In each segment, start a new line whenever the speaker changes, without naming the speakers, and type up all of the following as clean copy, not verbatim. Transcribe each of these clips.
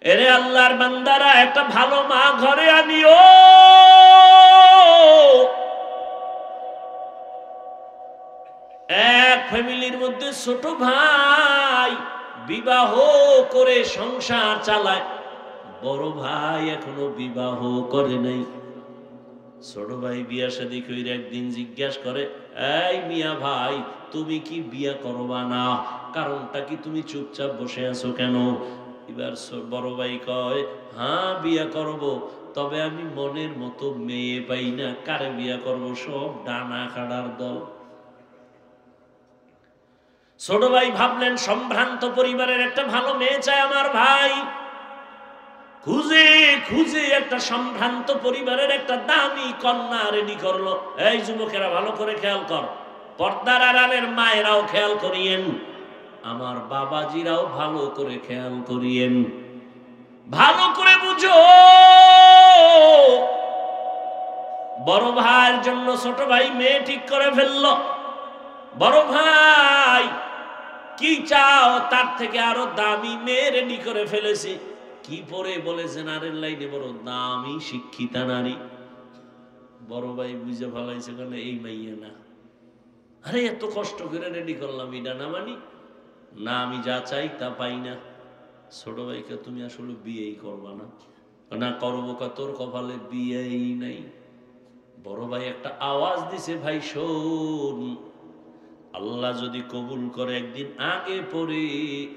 এরে আল্লাহর বান্দারা, একটা ভালো মা ঘরে আনিও। এক ফ্যামিলির মধ্যে ছোট ভাই বিবাহ করে সংসার চালায়, বড় ভাই এখনো বিবাহ করে নাই। ছোট ভাই বিয়া শাদী কইরা একদিন জিজ্ঞাসা করে, এই মিয়া ভাই, তুমি কি বিয়া করবা না? কারণটা কি? তুমি চুপচাপ বসে আছো কেন? এবার বড় ভাই কয়, হ্যাঁ বিয়া করব, তবে আমি মনের মতো মেয়ে পাই না। কারে বিয়া করব? সব ডানা খাড়ার দল। ছোট ভাই ভাবলেন, সম্ভ্রান্ত পরিবারের একটা ভালো মেয়ে চায় আমার ভাই। খুঁজে খুঁজে একটা সম্ভ্রান্ত পরিবারের একটা দামি কন্যা রেডি করলো। এই যুবকেরা ভালো করে খেয়াল কর, পর্দার আড়ালের মায়েরাও খেয়াল করিয়েন, আমার বাবাজিরাও ভালো করে খেয়াল করিয়েন, ভালো করে বুঝো। বড় ভাইয়ের জন্য ছোট ভাই মেয়ে ঠিক করে ফেললো। বড় ভাই কি চাও? তার থেকে আরো দামি মেয়ে রেডি করে ফেলেছি। কি পরে? বলে জেনারেল লাইনে বড় দামি শিক্ষিতা নারী। বড় ভাই বুঝে ফেলাইছে, কেন এই মাইয়া না। আরে এত কষ্ট করে রেডি করলাম, এটা না মানি না, আমি যা চাই তা পাই না। ছোট ভাইকে, তুমি আসলে বিয়েই করবা না? না করবো, তোর কপালে বিয়েই নাই। বড় ভাই একটা আওয়াজ দিছে, ভাই শোন, আল্লাহ যদি কবুল করে একদিন আগে পরে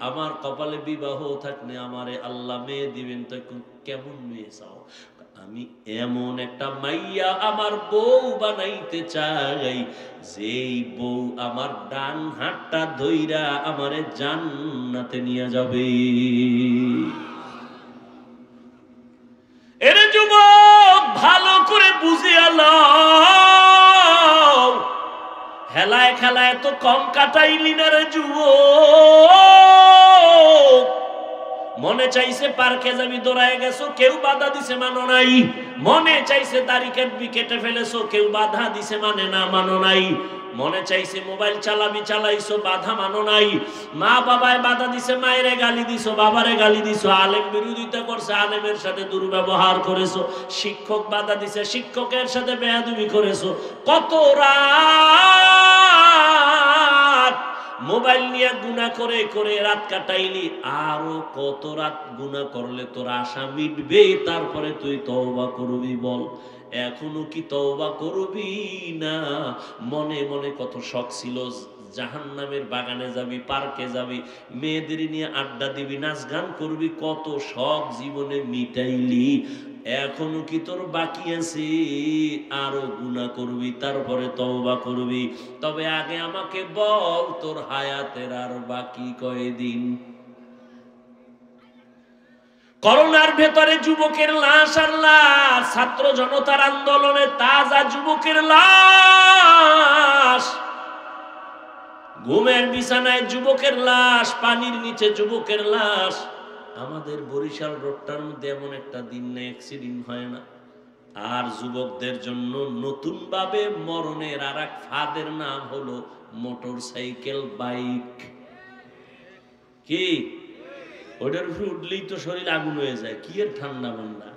আমার কপালে বিবাহ থাকলে আমারে আল্লাহ মেয়ে দিবেন, তো কেমন মেয়ে চাও? আমি এমন একটা মাইয়া আমার বউ বানাইতে চাই, যেই বউ আমার ডান হাতটা ধইরা আমারে জান্নাতে নিয়ে যাবে। এরে যুবক, ভালো করে বুঝিয়া লও, হেলায় খেলায় তো কম কাটাইলি না রে যুবক। মনে চাইছে পার্কে যাবি, দৌড়ায় গেছো, কেউ বাধা দিছে, মানো নাই। মনে চাইছে দাড়ি কাটবি, কেটে ফেলেছো, কেউ বাধা দিছে, মানে না, মানো নাই। মনে চাইছে মোবাইল চালাবি, চালাইছো, বাধা মানো নাই। মা বাবায় বাধা দিছে, মায়েরে গালি দিছো, বাবারে গালি দিছো। আলেম বিরোধিতা করছে, আলেমের সাথে দুর্ব্যবহার করেছো। শিক্ষক বাধা দিছে, শিক্ষকের সাথে বেয়াদবি করেছো। কত রাত মোবাইল নিয়ে গুনাহ করে করে রাত কাটাইলি। আরো কত রাত গুনাহ করলে তোর আশা মিটবে? তারপরে তুই তওবা করবি? বল, এখনো কি তওবা করবি না? মনে মনে কত শখ ছিল, জাহান্নামের বাগানে যাবি, পার্কে যাবি, মেয়েদের নিয়ে আড্ডা দিবি, নাচ গান করবি, কত শখ জীবনে মিটাইলি। এখনো কি তোর বাকি আছে? আরো গুনাহ করবি, তারপরে তওবা করবি। তবে আগে আমাকে বল, তোর হায়াতের আর বাকি কয়দিন? করোনার ভেতরে যুবকের লাশ আর লাশ, ছাত্র জনতার আন্দোলনে তাজা যুবকের লাশ, ঘুমের বিছানায় যুবকের লাশ, পানির নিচে যুবকের লাশ। আমাদের বরিশাল রোডটার মধ্যে এমন একটা দিন নেই অ্যাক্সিডেন্ট হয় না। আর যুবকদের জন্য নতুন ভাবে মরণের আর এক ফাঁদের নাম হলো মোটর সাইকেল, বাইক। কি ওইটার উপরে উঠলেই তো শরীর আগুন হয়ে যায়, কি এর ঠান্ডা মান্ডা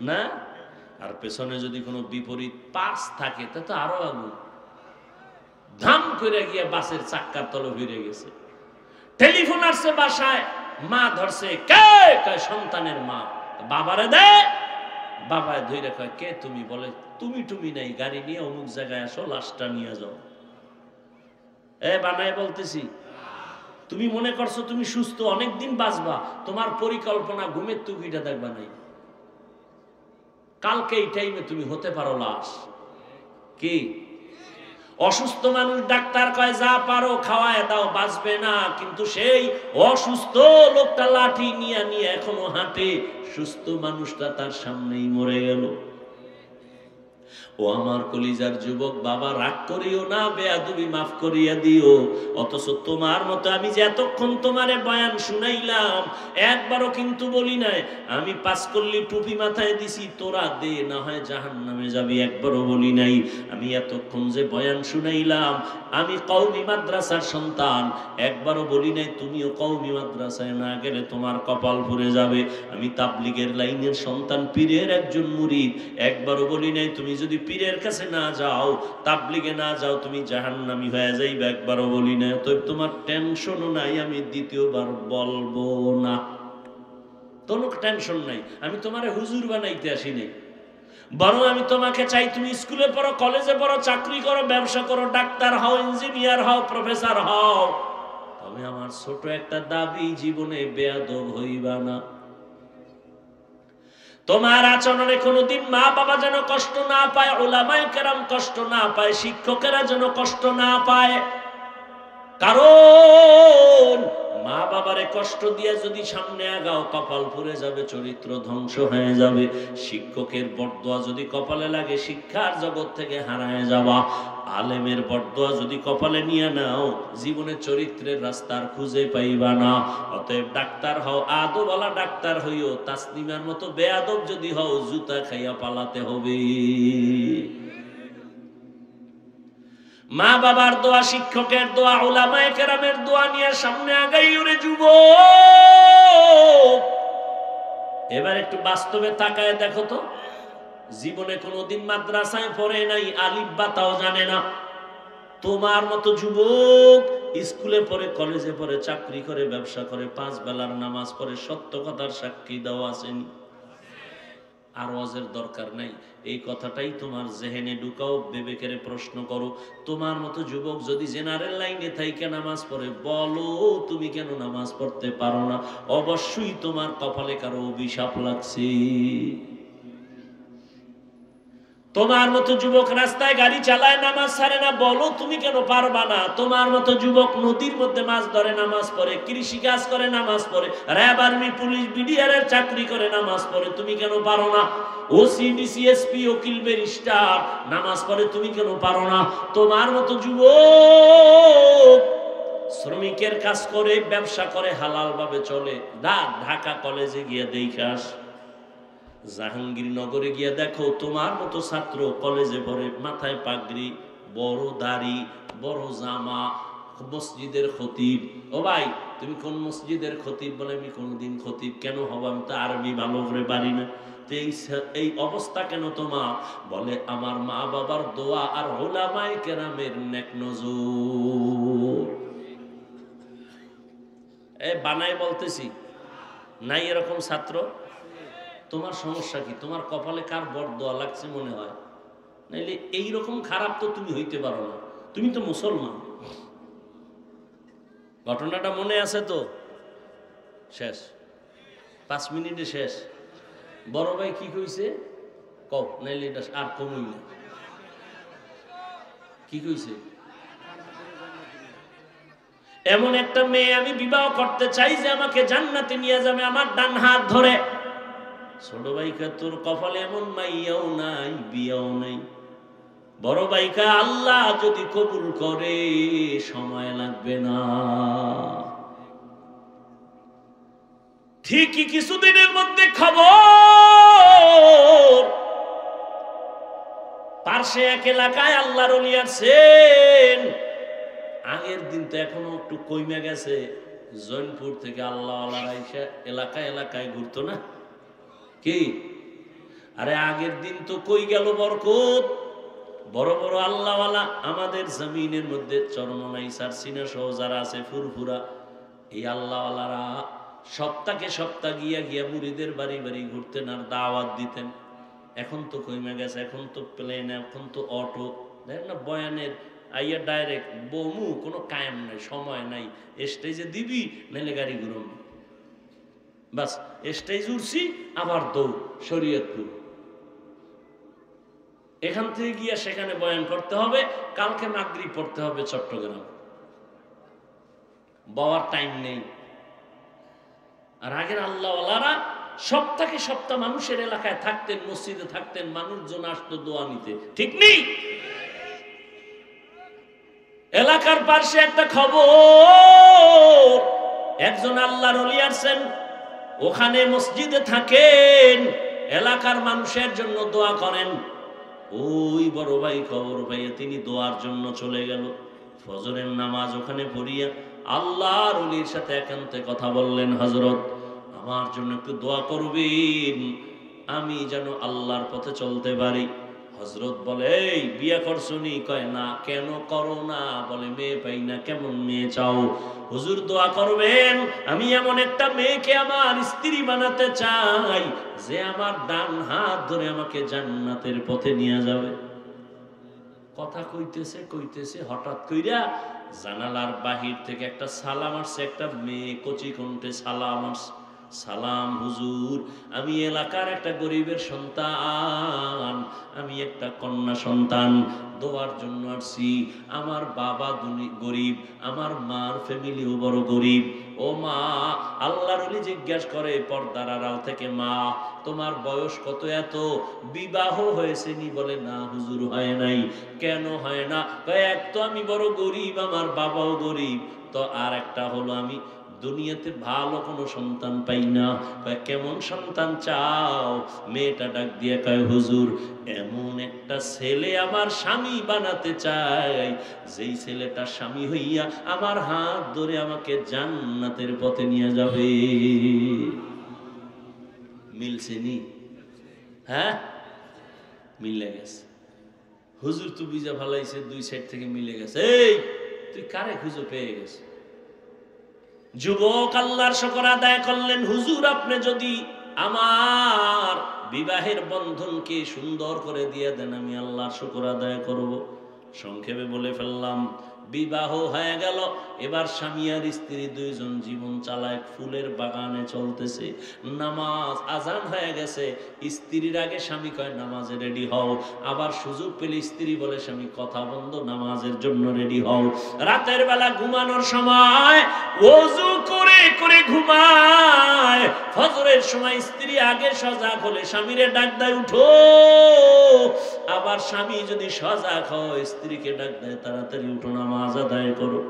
না? আর পেছনে যদি কোনো বিপরীত পাশ থাকে তা তো আরো আগুন। ধাম করে গিয়ে বাসের চাক্কার তলে ভিড়ে গেছে। টেলিফোন আসছে বাসায়, মা ধরছে, কে? কয় সন্তানের মা। বাবারে দে। বাবায় ধইরা কয়, কে তুমি? বলে, তুমি নাই, গাড়ি নিয়ে অমুক জায়গায় আসো, লাশটা নিয়ে যাও। বানায় বলতেছি, তুমি মনে করছো তুমি সুস্থ, অনেকদিন বাঁচবা, তোমার পরিকল্পনা ঘুমের টুকিটা দেখবা নাই। কালকে এই টাইমে তুমি হতে পারো লাশ। কি অসুস্থ মানুষ, ডাক্তার কয় যা পারো খাওয়ায় দাও, বাঁচবে না। কিন্তু সেই অসুস্থ লোকটা লাঠি নিয়ে নিয়ে এখনো হাঁটে, সুস্থ মানুষটা তার সামনেই মরে গেল। ও আমার কলিজার যুবক বাবা, রাগ করিও না, বেয়াদবি মাফ করিয়া দিও। অথচ তোমার মতো আমি যে এতক্ষণ তোমারে বয়ান শুনাইলাম, একবারও কিন্তু বলি নাই আমি পাস করলি টুপি মাথায় দিছি তোরা দে না হয় জাহান্নামে যাবি, একবারও বলি নাই। আমি এতক্ষণ যে বয়ান শুনাইলাম, আমি কওমি মাদ্রাসার সন্তান, একবারও বলি নাই তুমিও কওমি মাদ্রাসায় না গেলে তোমার কপাল পুড়ে যাবে। আমি তাবলিগের লাইনের সন্তান, পীরের একজন মুরিদ, একবারও বলি নাই তুমি যদি পীরের কাছে না যাও, তাবলিগে না যাও, তুমি জাহান্নামী হয়ে যাইবে, একবারও বলি না। তো তোমার টেনশনও নাই, আমি দ্বিতীয়বার বলবো না, কোনো টেনশন নাই। আমি তোমারে হুজুর বানাইতে আসি নাই, বরং আমি তোমাকে চাই তুমি স্কুলে পড়ো, কলেজে পড়ো, চাকরি করো, ব্যবসা করো, ডাক্তার হও, ইঞ্জিনিয়ার হও, প্রফেসর হও। তবে আমার ছোট একটা দাবি, জীবনে বেয়াদব হইবা না। তোমার আচরণে কোনোদিন মা বাবা যেন কষ্ট না পায়, উলামায়ে কেরাম কষ্ট না পায়, শিক্ষকেরা যেন কষ্ট না পায়। কারণ মা বাবারে কষ্ট দিয়ে যদি সামনে আগাও, কপাল পুড়ে যাবে, চরিত্র ধ্বংস হয়ে যাবে। শিক্ষকের বরদোয়া যদি কপালে লাগে, শিক্ষার জগৎ থেকে হারায় যাবা। আলেমের বরদোয়া যদি কপালে নিয়ে নাও, জীবনে চরিত্রের রাস্তার খুঁজে পাইবা না। অতএব ডাক্তার হও, আদবওয়ালা ডাক্তার হইও। তাসলিমার মতো বেয়াদব যদি হও, জুতা খাইয়া পালাতে হবে। মা বাবার দোয়া, শিক্ষকের দোয়া, উলামায়ে কেরামের দোয়া নিয়ে সামনে আগাই ওরে যুবক। এবার একটু বাস্তবে তাকায় দেখো তো, জীবনে কোনোদিন মাদ্রাসায় পড়ে নাই, আলিফ বা তাও জানে না। তোমার মতো যুবক স্কুলে পড়ে, কলেজে পড়ে, চাকরি করে, ব্যবসা করে, 5 বেলার নামাজ পড়ে, সত্য কথার সাক্ষী দাও আসেনি। আর ওয়াজের দরকার নাই, এই কথাটাই তোমার জেহেনে ঢুকাও, বিবেকের প্রশ্ন করো। তোমার মতো যুবক যদি জেনারেল লাইনে থাইকে নামাজ পড়ে, বলো তুমি কেন নামাজ পড়তে পারো না? অবশ্যই তোমার কপালে কারো অভিশাপ লাগছে। তোমার মতো যুবক রাস্তায় গাড়ি চালায়, নামাজ ছাড়ে না, বলো তুমি কেন পারবা না? তোমার মতো যুবক নদীর মধ্যে মাছ ধরে, নামাজ পড়ে, কৃষি কাজ করে, নামাজ পড়ে, র্যাব, আর্মি, পুলিশ, বিডিআর এর চাকরি করে, নামাজ পড়ে, তুমি কেন পারো না? ওসি, ডিসি, এসপি, উকিল, ব্যারিস্টার নামাজ পড়ে, তুমি কেন পারো না? তোমার মতো যুবক শ্রমিকের কাজ করে, ব্যবসা করে, হালাল ভাবে চলে, ঢাকা কলেজে গিয়ে দেখাস, জাহাঙ্গীরনগরে গিয়া দেখো, তোমার মতো ছাত্র কলেজে পড়ে, মাথায় পাগড়ি, বড় দাড়ি, বড় জামা, মসজিদের খতিব। ও ভাই, তুমি কোন মসজিদের খতিব? বলে আমি কোনদিন খতিব কেন হব, আমি তো আরবি ভালো করে পারি না। তো এই অবস্থা কেন তোমার? বলে আমার মা বাবার দোয়া আর উলামায়ে কেরামের নেক নজর। বানায় বলতেছি নাই এরকম ছাত্র? তোমার সমস্যা কি? তোমার কপালে কার বরদোয়া লাগছে মনে হয়? নাইলে এইরকম খারাপ তো তুমি হইতে পারো না, তুমি তো মুসলমান। ঘটনাটা মনে আছে তো? শেষ 5 মিনিটে শেষ। বড় ভাই কি কইছে কও, নাইলে এটা আর কমই না। কি কইছে? এমন একটা মেয়ে আমি বিবাহ করতে চাই যে আমাকে জান্নাতে নিয়ে যাবে আমার ডান হাত ধরে। ছোট ভাইকা তোর কপালে এমন মাইয়াও নাই, বিয়াও নাই। বড় ভাইকা আল্লাহ যদি কবুল করে সময় লাগবে না, ঠিকই কিছুদিনের মধ্যে খবর পার্শ্বে এক এলাকায় আল্লাহর ওলি আছেন। আগের দিন তো এখনো একটু কইমে গেছে, জৈনপুর থেকে আল্লাহ আইসা এলাকায় এলাকায় ঘুরতো না কি? আরে আগের দিন তো কই গেল বরকত? বড় বড় আল্লাহওয়ালা আমাদের জমিনের মধ্যে চরমনাই, সারসিনা সহ যারা আছে ফুরফুরা, এই আল্লাহওয়ালারা সপ্তাহে সপ্তাহ গিয়া গিয়া মুরিদের বাড়ি বাড়ি ঘুরতেন আর দাওয়াত দিতেন। এখন তো কইমে গেছে, এখন তো প্লেন, এখন তো অটো, দেখেন না বয়ানের আইয়া ডাইরেক্ট বমু, কোনো কায়েম নাই, সময় নাই। স্টেজে দিবি নাইলে গাড়ি ঘুরবি, বাস স্টেজ উঠছি আবার দৌড় শরীয়তপুর। এখান থেকে গিয়া সেখানে বয়ান করতে হবে, কালকে মাগরিব পড়তে হবে চট্টগ্রাম, বওয়ার টাইম নেই। আর আগের আল্লাহওয়ালারা সপ্তাহে সপ্তাহ মানুষের এলাকায় থাকতেন, মসজিদে থাকতেন, মানুষজন আসতো দোয়া নিতে, ঠিক নেই? এলাকার পাশে একটা খবর, একজন আল্লাহর ওলি আসছেন, ওখানে মসজিদে থাকেন, এলাকার মানুষের জন্য দোয়া করেন। ওই বড় ভাই খবর পাইয়া তিনি দোয়ার জন্য চলে গেল। ফজরের নামাজ ওখানে পড়িয়া আল্লাহর ওলির সাথে একান্তে কথা বললেন, হযরত আমার জন্য একটু দোয়া করবেন, আমি যেন আল্লাহর পথে চলতে পারি। হযরত বলে, এই বিয়ে করছনি? কয় না। কেন করো না? বলে মেয়ে পাই না। কেমন মেয়ে চাও? হুজুর দোয়া করবেন, আমি এমন একটা মেয়েকে আমার স্ত্রী বানাতে চাই যে আমার ডান হাত ধরে আমাকে জান্নাতের পথে নিয়ে যাবে। কথা কইতেছে কইতেছে হঠাৎ কইরা জানালার বাহির থেকে একটা সালাম আসছে, একটা মেয়ে কচি কণ্ঠে সালাম আসছে, সালাম হুজুর, আমি এলাকার একটা গরিবের সন্তান, আমি একটা কন্যা সন্তান, দোয়ার জন্য আসছি। আমার বাবা গরিব, আমার মার ফ্যামিলিও বড় গরিব। ও মা, আল্লাহর ওলি জিজ্ঞাসা করে পর্দার আড়াল থেকে, মা তোমার বয়স কত? এত বিবাহ হয়েছে নি? বলে না হুজুর হয় নাই। কেন হয় না? এক তো আমি বড় গরিব, আমার বাবাও গরিব, তো আর একটা হলো আমি দুনিয়াতে ভালো কোনো সন্তান পাই না। কেমন সন্তান চাও? মেয়েটা ডাক দিয়ে কয়, হুজুর এমন একটা ছেলে আমার স্বামী বানাতে চাই, যেই ছেলেটা স্বামী হইয়া আমার হাত ধরে আমাকে জান্নাতের পথে নিয়ে যাবে। মিলছে নি? হ্যাঁ, মিলে গেছে। হুজুর তো বুঝা ভালাইছে, দুই সাইড থেকে মিলে গেছে। এই তুই কারে খুঁজে পেয়ে গেছে? যুবক আল্লাহর শুকর আদায় করলেন, হুজুর আপনি যদি আমার বিবাহের বন্ধনকে সুন্দর করে দিয়ে দেন, আমি আল্লাহর শুকর আদায় করব। সংক্ষেপে বলে ফেললাম, বিবাহ হয়ে গেল। এবার স্বামী আর স্ত্রী দুইজন জীবন চালায়, ফুলের বাগানে চলতেছে। নামাজ আজান হয়ে গেছে, স্ত্রীর আগে স্বামী কয় নামাজে রেডি হও। আবার সুযোগ পেলে স্ত্রী বলে, স্বামী কথা বন্ধ, নামাজের জন্য রেডি হও। রাতের বেলা ঘুমানোর সময় ওযু করে করে ঘুমায়। ফজরের সময় স্ত্রী আগে সজাগ হলে স্বামীরে ডাক দেয়, উঠো। আবার স্বামী যদি সজাগ হয়, স্ত্রীকে ডাক দেয়, তাড়াতাড়ি উঠো, নামাজ আদায় করো।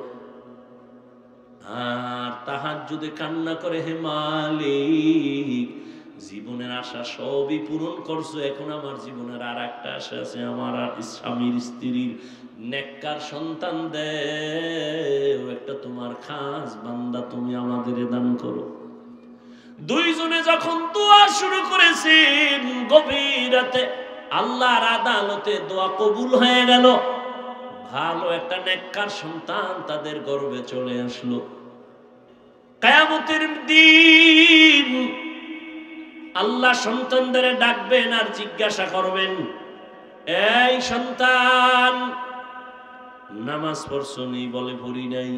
আর তাহাজ্জুদে কান্না করে, হে মালিক, জীবনের আশা সবই পূরণ করছো, এখন আমার জীবনের আর একটা আশা আছে, আমার আর স্বামীর স্ত্রীর নেককার সন্তান দেও, একটা তোমার খাস বান্দা তুমি আমাদের দান করো। দুইজনে যখন দোয়া শুরু করেছেন, গভীর রাতে আল্লাহর আদালতে দোয়া কবুল হয়ে গেল। ভালো একটা নেককার সন্তান তাদের গর্ভে চলে আসলো। কিয়ামতের দিন আল্লাহ সন্তানদের ডাকবেন আর জিজ্ঞাসা করবেন, এই সন্তান নামাজ পড়ছনি? বলে পড়ি নাই।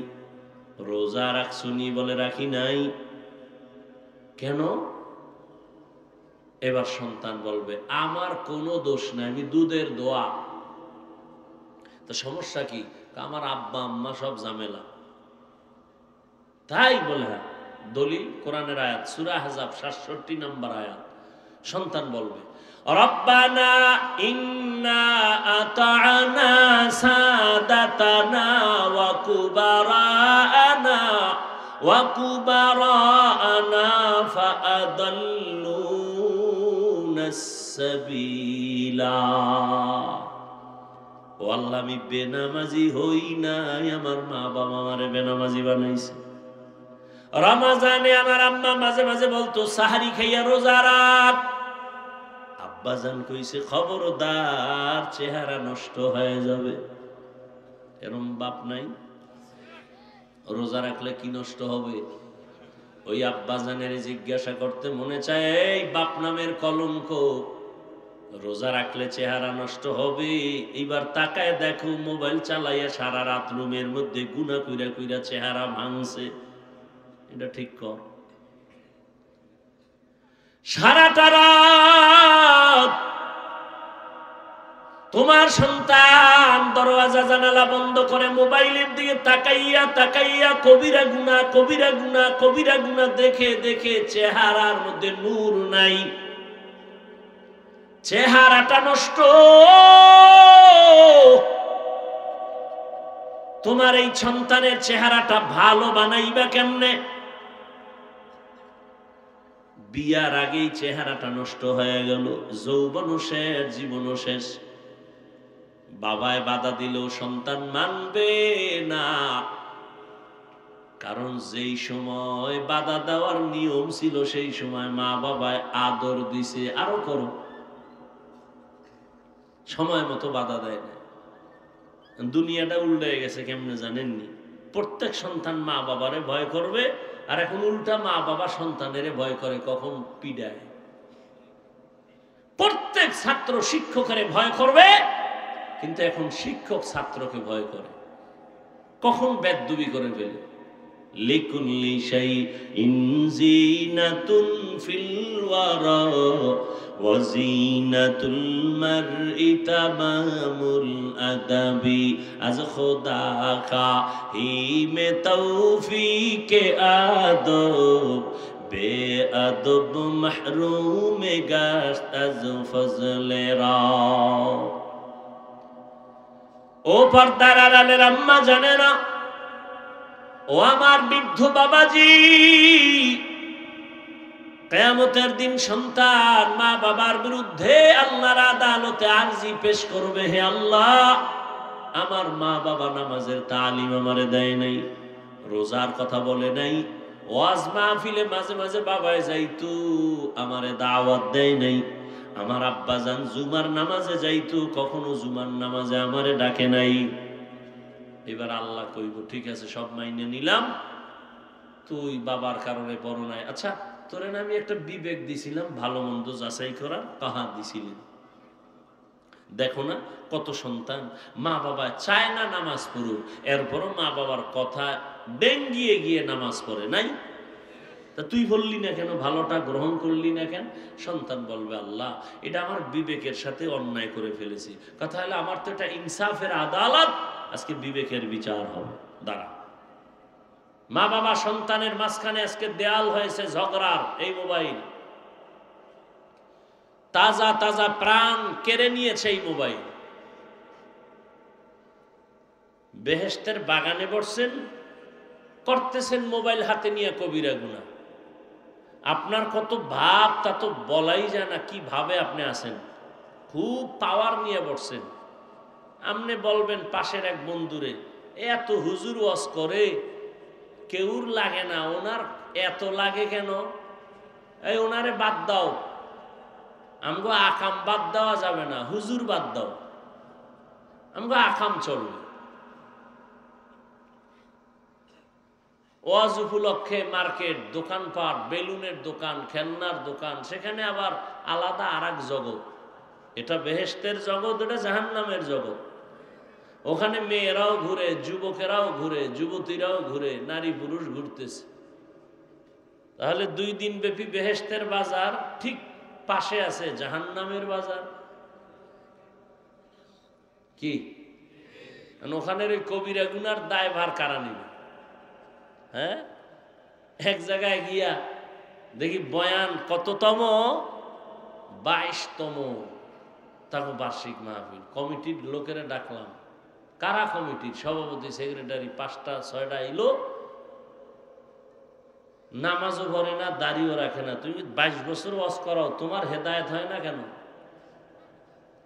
রোজা রাখছনি? বলে রাখি নাই। কেন? এবার সন্তান বলবে, আমার কোনো দোষ নাই, আমি দুধের দোয়া। তো সমস্যা কি? আমার আব্বা আম্মা সব ঝামেলা। তাই বলে, হ্যাঁ, দলিল কোরআনের আয়াত, সূরা আহজাব 67 নম্বর আয়াত। সন্তান বলবে, রব্বানা ইন্না আতা'না সাদাতানা ওয়া কুবারানা ফাআদাল্লুনাস সাবিলা। ও আল্লাহ, আমি বেনামাজি হই নাই, আমার মা বাবা আমারে বেনামাজি বানাইছে। রমজানে আমার আম্মা মাঝে মাঝে বলতো, সাহারি খাইয়া রোজা রাখ। আব্বাজান কইছে, খবরদার, চেহারা নষ্ট হয়ে যাবে। এরম বাপ নাই? রোজা রাখলে কি নষ্ট হবে? ওই আব্বাজানের জিজ্ঞাসা করতে মনে চায়, এই বাপ নামের কলঙ্ক, রোজা রাখলে চেহারা নষ্ট হবে? এবার তাকায় দেখো, মোবাইল চালাইয়া সারা রাত রুমের মধ্যে গুনা কইরা কইরা চেহারা ভাঙছে। এটা ঠিক কর। সারাটা রাত তোমার সন্তান দরওয়াজা জানালা বন্ধ করে মোবাইলের দিকে তাকাইয়া তাকাইয়া কবিরা গুনাহ কবিরা গুনাহ কবিরা গুনাহ দেখে দেখে চেহারার মধ্যে নূর নাই, চেহারাটা নষ্ট। তোমার এই সন্তানের চেহারাটা ভালো বানাইবা কেমনে? বিয়ার আগেই চেহারাটা নষ্ট হয়ে গেল, যৌবনও শেষ, জীবনও শেষ। বাবায় বাধা দিলেও সন্তান মানবে না, কারণ যেই সময় বাধা দেওয়ার নিয়ম ছিল সেই সময় মা বাবায় আদর দিছে, আরো করো, সময় মতো বাধা দেয় না। দুনিয়াটা উল্টে গেছে কেমনে জানেননি? প্রত্যেক সন্তান মা বাবারে ভয় করবে, আর এখন উল্টা মা বাবা সন্তানের ভয় করে কখন পিডায়। প্রত্যেক ছাত্র শিক্ষকের ভয় করবে, কিন্তু এখন শিক্ষক ছাত্রকে ভয় করে কখন বেদবি করে ফেলে। লিকুল্লি শাইইন জিনাতুন ফিল ওয়ারা ওয়া জিনাতুল মারই তামামুল আদাবি আজ খোদা কা হি মে তৌফিকে আদব বেআদব মাহরুম গাশত আজ ফজলে রা। ও পর্দার আড়ালের আম্মা জানে না, ও আমার বৃদ্ধ বাবাজি, কিয়ামতের দিন সন্তান মা বাবার বিরুদ্ধে আল্লাহর আদালতে আরজি পেশ করবে, হে আল্লাহ, আমার মা বাবা নামাজের তালিম আমারে দেয় নাই, রোজার কথা বলে নাই, ওয়াজ মাহফিলে মাঝে মাঝে বাবায় যাইতো আমারে দাওয়াত দেয় নাই, আমার আব্বাজান জুমার নামাজে যাইতো কখনো জুমার নামাজে আমারে ডাকে নাই। এবার আল্লাহ কইব, ঠিক আছে সব মাইনে নিলাম, তুই বাবার কারণে বড় নাই, আচ্ছা তোরে না আমি একটা বিবেক দিছিলাম ভালো মন্দ যাচাই করার, কাহা দিছিলেন? দেখো না কত সন্তান মা বাবা চায় না নামাজ পড়ুক, এরপরও মা বাবার কথা ডেঙ্গিয়ে গিয়ে নামাজ পড়ে নাই। তা তুই বললি না কেন, ভালোটা গ্রহণ করলি না কেন? সন্তান বলবে, আল্লাহ এটা আমার বিবেকের সাথে অন্যায় করে ফেলেছি। কথা হলো আমার তো এটা ইনসাফের আদালত, আজকে বিবেকের বিচার হবে। দাঁড়া, মা বাবা সন্তানের মাঝখানে আজকে দেয়াল হয়েছে ঝগড়ার এই মোবাইল, তাজা তাজা প্রাণ কেড়ে নিয়েছে এই মোবাইল। বেহেশতের বাগানে বসছেন, করতেছেন মোবাইল হাতে নিয়ে কবিরা গুনাহ। আপনার কত ভাব তা তো বলাই যায় না, কি ভাবে আপনি আছেন, খুব পাওয়ার নিয়ে বসছেন। আপনি বলবেন পাশের এক বন্ধুরে, এত হুজুর ওয়াজ করে কেউর লাগে না, ওনার এত লাগে কেন? এই ওনারে বাদ দাও, আমগো আকাম বাদ দেওয়া যাবে না, হুজুর বাদ দাও, আমগো আকাম চলবে। ওয়াজ উপলক্ষে মার্কেট, দোকানপাট, বেলুনের দোকান, খেলনার দোকান, সেখানে আবার আলাদা আরেক জগৎ। এটা বেহেশতের জগৎ, এটা জাহান্নামের জগৎ। ওখানে মেয়েরাও ঘুরে, যুবকেরাও ঘুরে, যুবতীরাও ঘুরে, নারী পুরুষ ঘুরতেছে। তাহলে 2 দিন ব্যাপী বেহেশতের বাজার, ঠিক পাশে আছে জাহান্নামের বাজার। কি ওখানের ওই কবিরা গুনার দায়ভার কারা নিবে? হ্যাঁ, এক জায়গায় গিয়া দেখি বয়ান কততম, 22তম তাকে বার্ষিক মাহফিল। কমিটির লোকেরা ডাকলাম, কারা কমিটির? সভাপতি, সেক্রেটারি, 5টা 6টা এলো। নামাজও পড়ে না, দাড়িও রাখে না। তুমি 22 বছর ওয়াজ করাও, তোমার হেদায়েত হয় না কেন?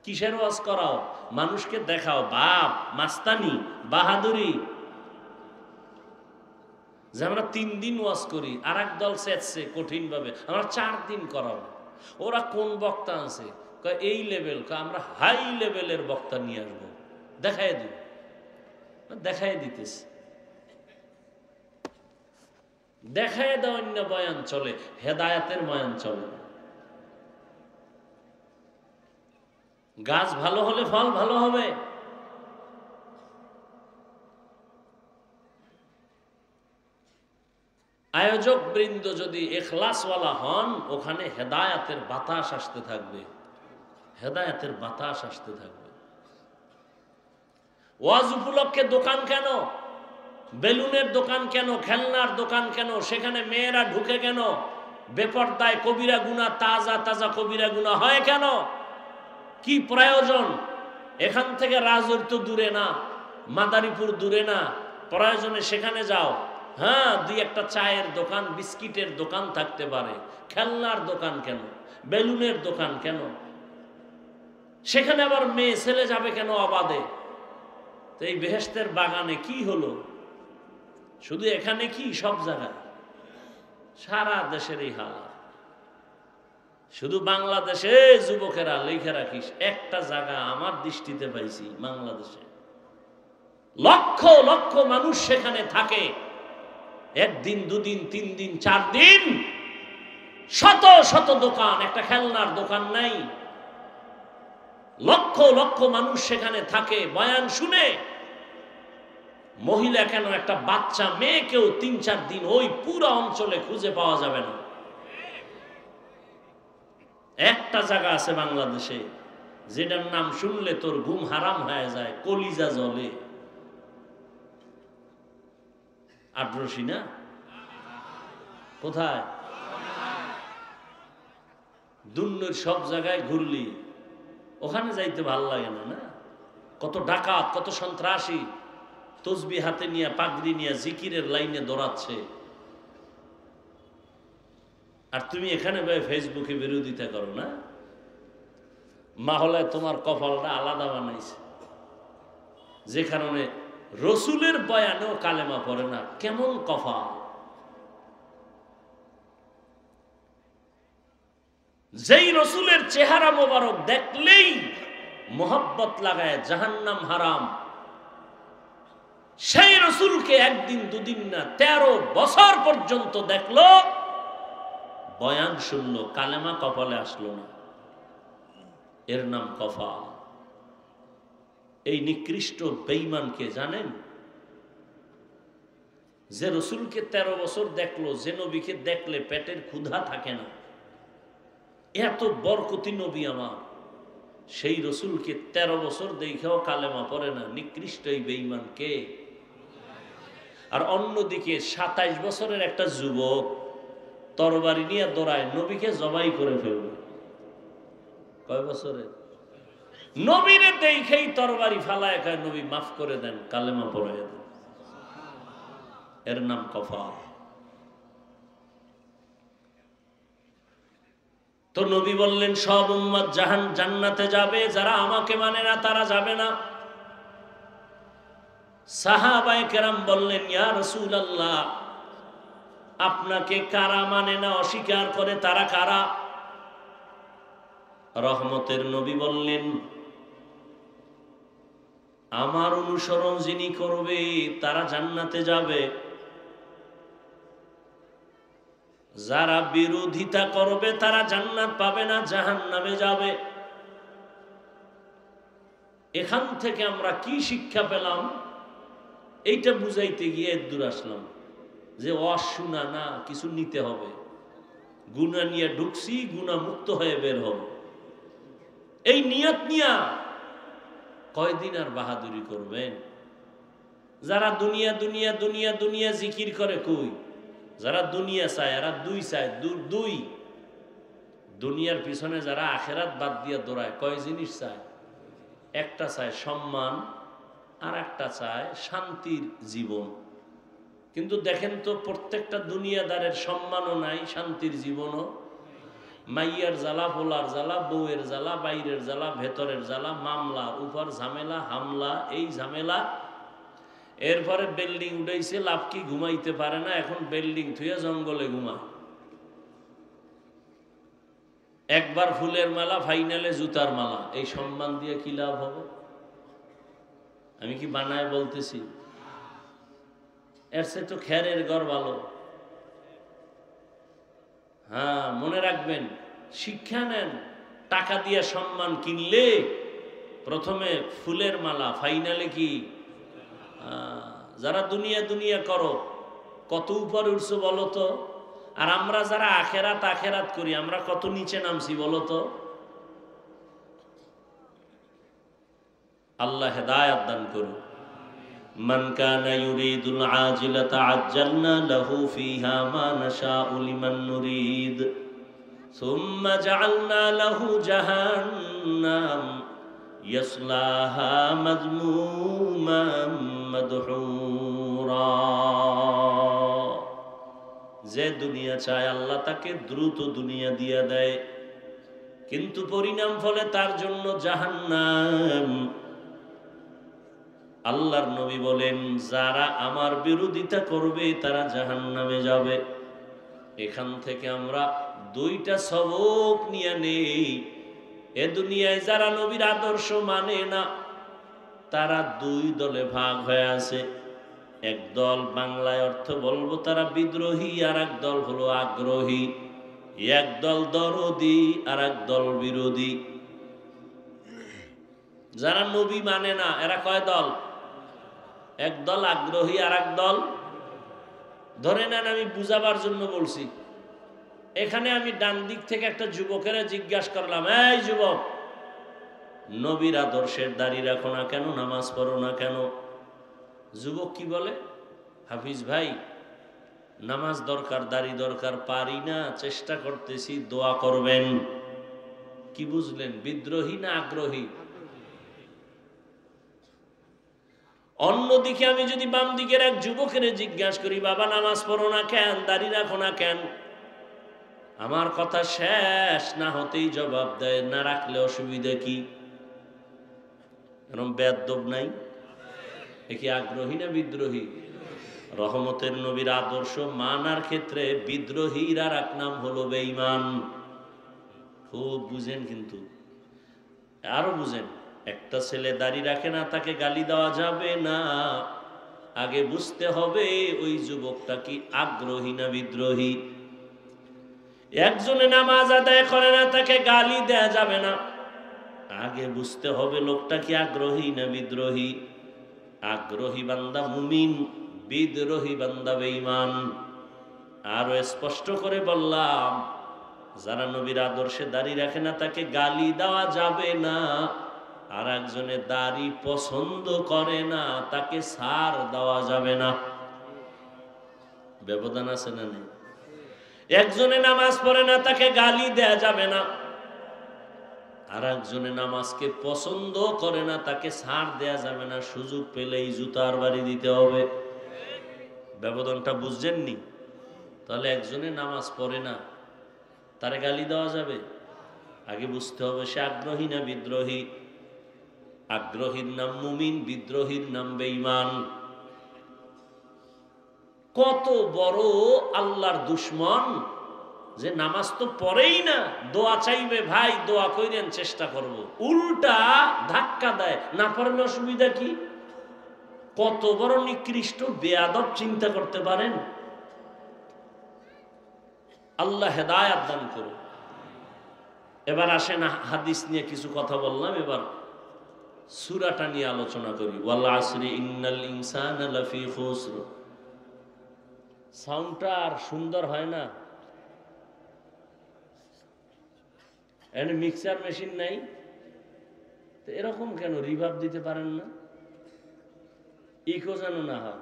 কিসের ওয়াজ করাও? মানুষকে দেখাও বাপ, মাস্তানি, বাহাদুরি। যে আমরা 3 দিন ওয়াজ করি, আর এক দল চেয়েছে কঠিন ভাবে আমরা 4 দিন করাও। ওরা কোন বক্তা আছে? এই লেভেল, আমরা হাই লেভেলের বক্তা নিয়ে আসবো, দেখাই দিব। দেখাই দিতেছে, দেখায় দেওয়া অন্য বয়ান চলে, হেদায়াতের বয়ান চলে। গাছ ভালো হলে ফল ভালো হবে। আয়োজক বৃন্দ যদি ইখলাসওয়ালা হন, ওখানে হেদায়াতের বাতাস আসতে থাকবে, হেদায়াতের বাতাস আসতে থাকবে। ওয়াজ উপলক্ষে দোকান কেন, বেলুনের দোকান কেন, খেলনার দোকান কেন, সেখানে মেয়েরা ঢুকে কেন, বেপরদায় কবিরা গুনাহ, তাজা তাজা কবিরা গুনাহ হয় কেন, কি প্রয়োজন? এখান থেকে রাজৌর তো দূরে না, মাদারীপুর দূরে না, প্রয়োজনে সেখানে যাও। হ্যাঁ, দুই একটা চায়ের দোকান, বিস্কিটের দোকান থাকতে পারে, খেলনার দোকান কেন, বেলুনের দোকান কেন? সেখানে আবার মেয়ে ছেলে যাবে কেন অবাধে? তো এই বেহেশতের বাগানে কি হলো? শুধু এখানে কি, সব জায়গায়, সারা দেশের এই হাল। শুধু বাংলাদেশে যুবকেরা লিখে রাখিস, একটা জায়গা আমার দৃষ্টিতে পাইছি, বাংলাদেশে লক্ষ লক্ষ মানুষ সেখানে থাকে, একদিন দুদিন তিন দিন চার দিন, শত শত দোকান, একটা খেলনার দোকান নাই। লক্ষ লক্ষ মানুষ সেখানে থাকে, বয়ান শুনে। মহিলা কেন, একটা বাচ্চা মেয়েকেও ৩-৪ দিন ওই পুরো অঞ্চলে খুঁজে পাওয়া যাবে না। একটা জায়গা আছে বাংলাদেশে যেটার নাম শুনলে তোর ঘুম হারাম হয়ে যায়, কলিজা জ্বলে। আটরশি না? কোথায়? দুর্নীতির সব জায়গায় ঘুরলি, ওখানে যাইতে ভাল লাগে না? না, কত ডাকাত, কত সন্ত্রাসী তসবি হাতে নিয়ে, পাগড়ি নিয়ে জিকিরের লাইনে দৌড়াচ্ছে, আর তুমি এখানে ভাই ফেসবুকে বিরোধিতা করো না? মাহলে তোমার কপালটা আলাদা বানাইছে, যে কারণে রসুলের বয়ানেও কালেমা পড়ে না। কেমন কপাল! যেই রসুলের চেহারা মোবারক দেখলেই মোহাব্বত লাগায় জাহান্নাম হারাম, সেই রসুলকে একদিন দুদিন না 13 বছর পর্যন্ত দেখলো, বয়ান শুনলো, কালেমা কপালে আসলো না, এর নাম কপাল। এই নিকৃষ্ট বেঈমানকে জানেন? যে রসুলকে 13 বছর দেখলো, যে নবীকে দেখলে পেটের ক্ষুধা থাকে না, এত বরকতি নবী আমার, সেই রসুলকে 13 বছর দেখেও কালেমা পড়ে না, নিকৃষ্ট এই বেঈমানকে। আর অন্যদিকে 27 বছরের একটা যুবক তরবারি নিয়ে দৌড়ায়, নবীকে জবাই করে ফেলবে। কয় বছরে? নবীরে দেখেই তরবারি ফালায়, কয় নবী মাফ করে দেন, কালেমা পড়ে দেন। এর নাম কফার। তো নবী বললেন সব উম্মত জান্নাতে যাবে, যারা আমাকে মানে না তারা যাবে না। সাহাবায়ে কেরাম বললেন, ইয়া রাসূলুল্লাহ, আপনাকে কারা মানে না, অস্বীকার করে, তারা কারা? রহমতের নবী বললেন, আমার অনুসরণ যিনি করবে তারা জান্নাতে যাবে, যারা বিরোধিতা করবে তারা জান্নাত পাবে না, জাহান্নামে যাবে। এখান থেকে আমরা কি শিক্ষা পেলাম? এইটা বুঝাইতে গিয়ে দূর আসলাম যে অশুনা না, কিছু নিতে হবে। গুনাহ নিয়ে ঢুকছি, গুনাহ মুক্ত হয়ে বের হব, এই নিয়ত নিয়া কয়দিন আর বাহাদুরি করবেন? যারা দুনিয়া দুনিয়া দুনিয়া দুনিয়া জিকির করে, কই? যারা দুনিয়া চায়, এরা দুই চায়, দুই। দুনিয়ার পিছনে যারা আখেরাত বাদ দিয়ে দৌড়ায়, কয় জিনিস চায়? একটা চায় সম্মান, আর একটা চায় শান্তির জীবন। কিন্তু দেখেন তো, প্রত্যেকটা দুনিয়াদারের সম্মানও নাই, শান্তির জীবনও। মাইয়ার জ্বালা, পোলার জ্বালা, বউয়ের জ্বালা, বাইরের জ্বালা, ভেতরের জ্বালা, মামলা, উপর ঝামেলা, হামলা, এই ঝামেলা। এরপরে বিল্ডিং উঠাইছে, লাভ কি? ঘুমাইতে পারে না, এখন বিল্ডিং থুয়ে জঙ্গলে ঘুমায়। একবার ফুলের মালা, ফাইনালে জুতার মালা। এই সম্মান দিয়ে কি লাভ হবে? আমি কি বানায় বলতেছি? এর চেয়ে তো খেরের ঘর ভালো। হ্যাঁ, মনে রাখবেন, শিক্ষা নেন। টাকা দিয়ে সম্মান কিনলে প্রথমে ফুলের মালা, ফাইনালে কি? যারা দুনিয়া দুনিয়া করো, কত উপরে উঠছো বলো তো? আর আমরা যারা আখেরাত আখেরাত করি, আমরা কত নিচে নামছি বলো তো? আল্লাহ হেদায়েত দান করুন। মান কানা ইউরিদুল আজিলাতা আজ্জালনা লাহু ফিহা মা নাশাউ লিমান নুরিদ সুম্মা জাআলনা লাহু জাহান্নাম ইয়াসলাহা মাযমুমান মাদহুরা। যে দুনিয়া চায় আল্লাহ তাকে দ্রুত দুনিয়া দিয়া দেয়, কিন্তু পরিণাম ফলে তার জন্য জাহান্নাম। আল্লাহর নবী বলেন, যারা আমার বিরোধিতা করবে তারা জাহান্নামে যাবে। এখান থেকে আমরা দুইটা সবক নিয়ে নেই। এ দুনিয়ায় যারা নবীর আদর্শ মানে না তারা দুই দলে ভাগ হয়ে আছে। একদল, বাংলায় অর্থ বলবো তারা বিদ্রোহী, আর এক দল হলো আগ্রহী। একদল দরদি আর এক দল বিরোধী। যারা নবী মানে না এরা কয় দল? একদল আগ্রহী আর এক দল। ধরে নেন, আমি বুঝাবার জন্য বলছি, এখানে আমি ডান দিক থেকে একটা যুবকেরা জিজ্ঞাসা করলাম, এই যুবক, নবীর আদর্শের দাড়ি রাখো না কেন, নামাজ পড়ো না কেন? যুবক কি বলে? হাফিজ ভাই, নামাজ দরকার, দাড়ি দরকার, পারি না, চেষ্টা করতেছি, দোয়া করবেন। কি বুঝলেন? বিদ্রোহী না আগ্রহী? অন্যদিকে আমি যদি বাম দিকের এক যুবকের জিজ্ঞাসা করি, বাবা নামাজ পড়ো না কেন, দাড়ি রাখো না কেন? আমার কথা শেষ না হতেই জবাব দেয়, না রাখলে অসুবিধা কি? এরকম বেয়াদব নাই? এ কি আগ্রহী না বিদ্রোহী? রহমতের নবীর আদর্শ মানার ক্ষেত্রে বিদ্রোহীর আর এক নাম হলো বেঈমান। খুব বুঝেন, কিন্তু আরো বুঝেন। একটা ছেলে দাড়ি রাখে না, তাকে গালি দেওয়া যাবে না। আগে বুঝতে হবে ওই যুবকটা কি আগ্রহী না বিদ্রোহী। একজনে নামাজ আদায় করে না, তাকে গালি দেয়া যাবে না। আগে বুঝতে হবে লোকটা কি আগ্রহী না বিদ্রোহী। আগ্রহী বান্দা মুমিন, বিদ্রোহী বান্দা বেঈমান। আরো স্পষ্ট করে বললাম, যারা নবীর আদর্শে দাড়ি রাখে না তাকে গালি দেওয়া যাবে না। আর একজনে দাড়ি পছন্দ করে না, তাকে ছাড় দেওয়া যাবে না। ব্যবধান আছে না নেই? একজনে নামাজ পড়ে না, তাকে গালি দেয়া যাবে না। আর একজনে নামাজকে পছন্দ করে না, তাকে ছাড় দেয়া যাবে না। সুযোগ পেলেই জুতার বাড়ি দিতে হবে। ব্যবধানটা বুঝছেননি? তাহলে একজনে নামাজ পড়ে না, তারে গালি দেওয়া যাবে? আগে বুঝতে হবে সে আগ্রহী না বিদ্রোহী। আগ্রহীর নাম মুমিন, বিদ্রোহীর নাম বেঈমান। কত বড় আল্লাহর দুশ্মন যে নামাজ তো পড়েই না, দোয়া চাইবে, ভাই দোয়া কইরেন, চেষ্টা করব, উল্টা ধাক্কা দেয়, না পড়লে অসুবিধা কি? কত বড় নিকৃষ্ট বেয়াদব, চিন্তা করতে পারেন? আল্লাহ হেদায়েত দান করুন। এবার আসেন, হাদিস নিয়ে কিছু কথা বললাম, এবার সূরাটা নিয়ে আলোচনা করি। ওয়াল আসরি ইন্নাল ইনসানা লাফি খুসর। সাউন্ডটা আর সুন্দর হয় না? এখানে মিক্সার মেশিন নাই তো এরকম কেন? রিভার্ব দিতে পারেন না? ইকো যেন না হয়।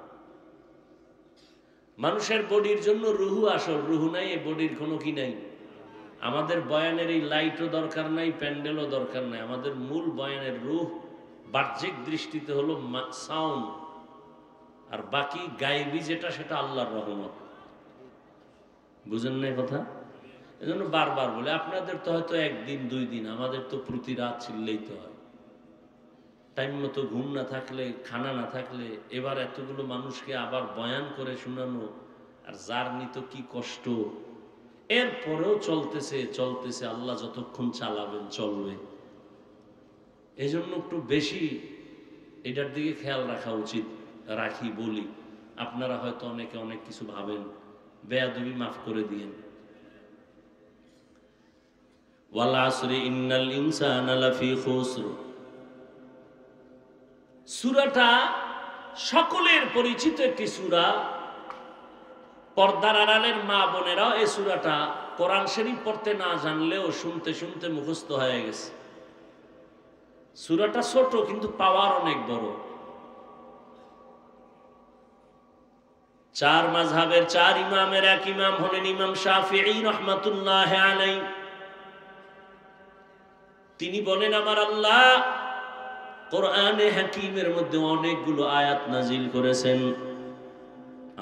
মানুষের বডির জন্য রুহু আসল, রুহু নাই, এই বডির কোনো কি নাই। আমাদের বয়ানের এই লাইটও দরকার নাই, প্যান্ডেলও দরকার নাই। আমাদের মূল বয়ানের রুহ বাহ্যিক দৃষ্টিতে হলো সাউন্ড, আর বাকি গায়েবী যেটা সেটা আল্লাহর রহমত। বুঝেন না কথা? এজন্য বারবার বলে, আপনাদের তো হয়তো একদিন দুই দিন, আমাদের তো প্রতি রাত চিল্লেই তো হয়। টাইম মতো ঘুম না থাকলে, খানা না থাকলে, এবার এতগুলো মানুষকে আবার বয়ান করে শোনানো, আর জার্নি তো কি কষ্ট। এরপরেও চলতেছে চলতেছে, আল্লাহ যতক্ষণ চালাবেন চলবে। এই জন্য একটু বেশি এটার দিকে খেয়াল রাখা উচিত। রাখি, বলি, আপনারা হয়তো অনেকে অনেক কিছু ভাবেন, বেয়াদবি মাফ করে দিয়েন। ওয়াল আসরি ইন্নাল ইনসানা লাফি খুসর। সূরাটা সকলের পরিচিত একটি সূরা। পর্দার আড়ালের মা বোনেরাও এই সূরাটা কোরআন শরীফ পড়তে না জানলেও শুনতে শুনতে মুখস্থ হয়ে গেছে। সূরাটা ছোট কিন্তু পাওয়ার অনেক বড়। চার মাযহাবের চার ইমামের এক ইমাম হলেন ইমাম শাফিঈ রাহমাতুল্লাহি আলাইহি। তিনি বলেন, আমার আল্লাহ কোরআনে হাকিমের মধ্যে অনেকগুলো আয়াত নাজিল করেছেন।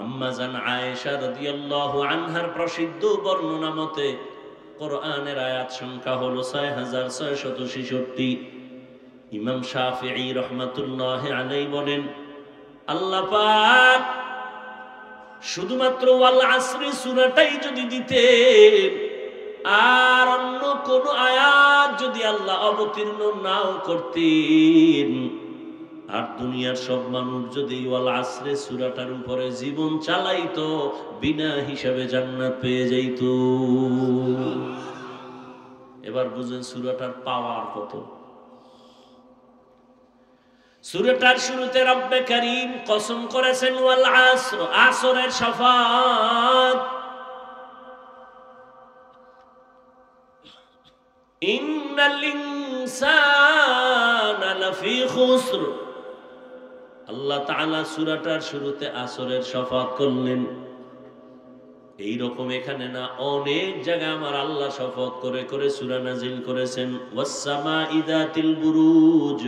আম্মা জান আয়েশা রাদিয়াল্লাহু আনহার প্রসিদ্ধ বর্ণনা মতে কোরআনের আয়াত সংখ্যা হলো ৬৬৬৬। ইমাম শাফিঈ রাহমাতুল্লাহি আলাইহি বলেন, আল্লাহ পাক শুধুমাত্র ওয়াল আসরি সূরাটাই যদি দিতেন, আর অন্য কোন আয়াত যদি আল্লাহ অবতীর্ণ নাও করতেন, আর দুনিয়ার সব মানুষ যদি ওয়াল আসরে সূরাটার উপরে জীবন চালাইতো, বিনা হিসাবে জান্নাত পেয়ে যাইত। এবার বুঝেন সূরাটার পাওয়ার কত। সূরাটার শুরুতে রব্বে কারীম কসম করেছেন ওয়াল আসর, আসরের শাফাত। ইন্নাল ইনসানা লাফি খুসর। আল্লাহ তাআলা সূরাটার শুরুতে আসরের শপথ করলেন। এই রকম এখানে না, অনেক জায়গায় আমার আল্লাহ শপথ করে করে সূরা নাজিল করেছেন। ওয়াস সামাঈ যাতিল বুরুজ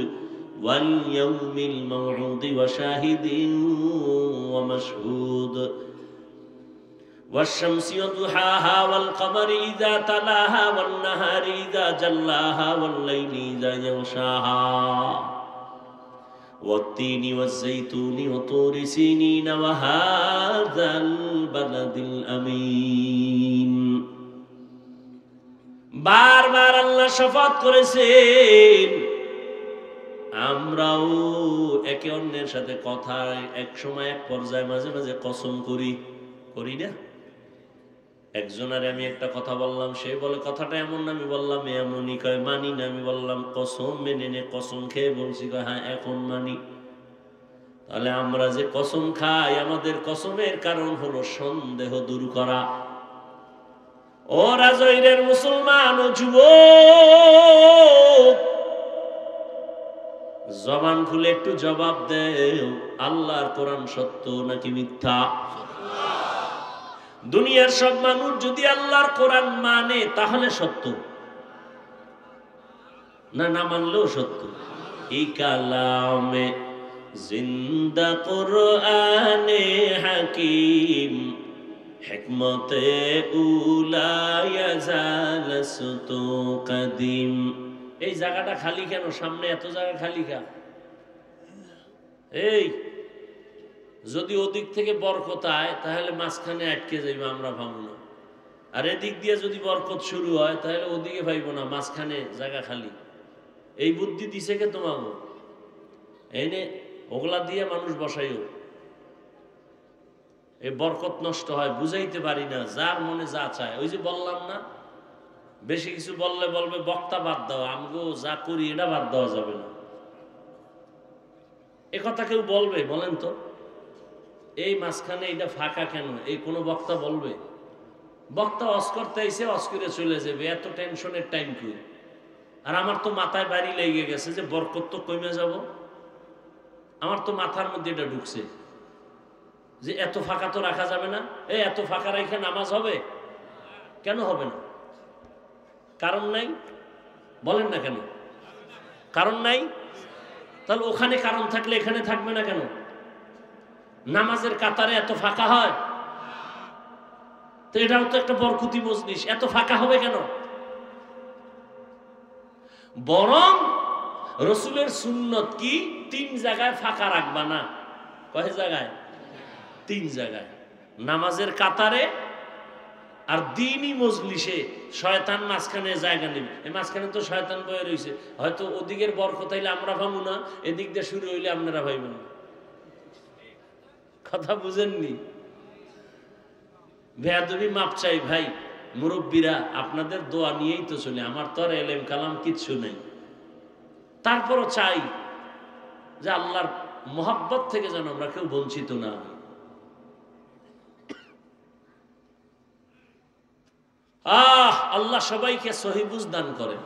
ওয়াল ইয়াউমিল মাউউদ ওয়া শাহিদিন ওয়া মাশহুদ ওয়াশ শামসি ওয়া দুহাহা ওয়াল কমারি ইযা তালাহা ওয়ান নাহারি ইযা জাল্লাহা ওয়াল লাইলি ইযা ইয়াগশাহা والتين والزيتون وطور سينين وهذا البلد الأمين। বারবার আল্লাহ শপথ করেছেন। আমরাও একে অন্যের সাথে কথা এক সময় এক পর্যায়ে মাঝে মাঝে কসম করি না? একজনের আমি একটা কথা বললাম, সে বলে কথাটা এমন না, আমি বললাম এমনই, কয় মানি না। আমি বললাম কসম মেনে নে, কসম খেয়ে বলছি, কয় হ্যাঁ এখন মানি। তাহলে আমরা যে কসম খাই, আমাদের কসমের কারণ হলো সন্দেহ দূর করা। ও রাজৈরের মুসলমান ও যুবক, জবান খুলে একটু জবাব দেও, আল্লাহর কোরআন সত্য নাকি মিথ্যা? দুনিয়ার সব মানুষ যদি আল্লাহর কোরআন মানে তাহলে সত্য, না না মানলেও সত্য। এই কালামে জিন্দা কোরআনে হাকিম হিকমতে উলা ইয়াজালসতু কাদিম। এই জায়গাটা খালি কেন? সামনে এত জায়গা খালি কেন? এই যদি ওদিক থেকে বরকত আয় তাহলে মাঝখানে আটকে যাইবে, আমরা ভাবব না। আর এদিক দিয়ে যদি বরকত শুরু হয় তাহলে ওদিকে ভাইব না, মাঝখানে জায়গা খালি। এই বুদ্ধি দিছে কে তোমাকে? এনে ওগুলা দিয়ে মানুষ বসাইও, এই বরকত নষ্ট হয়, বুঝাইতে পারি না, যার মনে যা চায়। ওই যে বললাম না, বেশি কিছু বললে বলবে বক্তা বাদ দাও, আমগো যা করি এটা বাদ দেওয়া যাবে না। এ কথা কেউ বলবে? বলেন তো। এই মাঝখানে এটা ফাঁকা কেন? এই কোনো বক্তা বলবে? বক্তা অস করতে আইসে, অস করে চলে যাবে, এত টেনশনের টাইম কি? আর আমার তো মাথায় বাড়ি লেগে গেছে যে বরকত তো কমে যাব। আমার তো মাথার মধ্যে এটা ঢুকছে যে এত ফাঁকা তো রাখা যাবে না। এত ফাঁকা রেখে নামাজ হবে? কেন হবে না? কারণ নাই? বলেন না কেন কারণ নাই? তাহলে ওখানে কারণ থাকলে এখানে থাকবে না কেন? নামাজের কাতারে এত ফাঁকা হয় তো এটাও তো একটা বরকতি মজলিস, এত ফাঁকা হবে কেন? বরং রসুলের সুন্নত কি 3 জায়গায় ফাঁকা রাখবা না। কয় জায়গায়? 3 জায়গায়। নামাজের কাতারে আর দ্বীনি মজলিসে শয়তান মাঝখানে জায়গা নেবে। এই মাঝখানে তো শয়তান বয়ে রয়েছে, হয়তো ওদিকের বরকত হইলে আমরা ভাবু না, এদিক দিয়ে শুরু হইলে আপনারা ভাইবেন না। কথা বুঝেননি? বেয়াদবি মাপ চাই ভাই, মুরব্বীরা আপনাদের দোয়া নিয়েই তো চলে, আমার তো আর এলেম কালাম কিচ্ছু নেই। তারপরও চাই যে আল্লাহর মোহাব্বত থেকে যেন আমরা কেউ বঞ্চিত না হই। আল্লাহ সবাইকে সহি বুঝ দান করেন।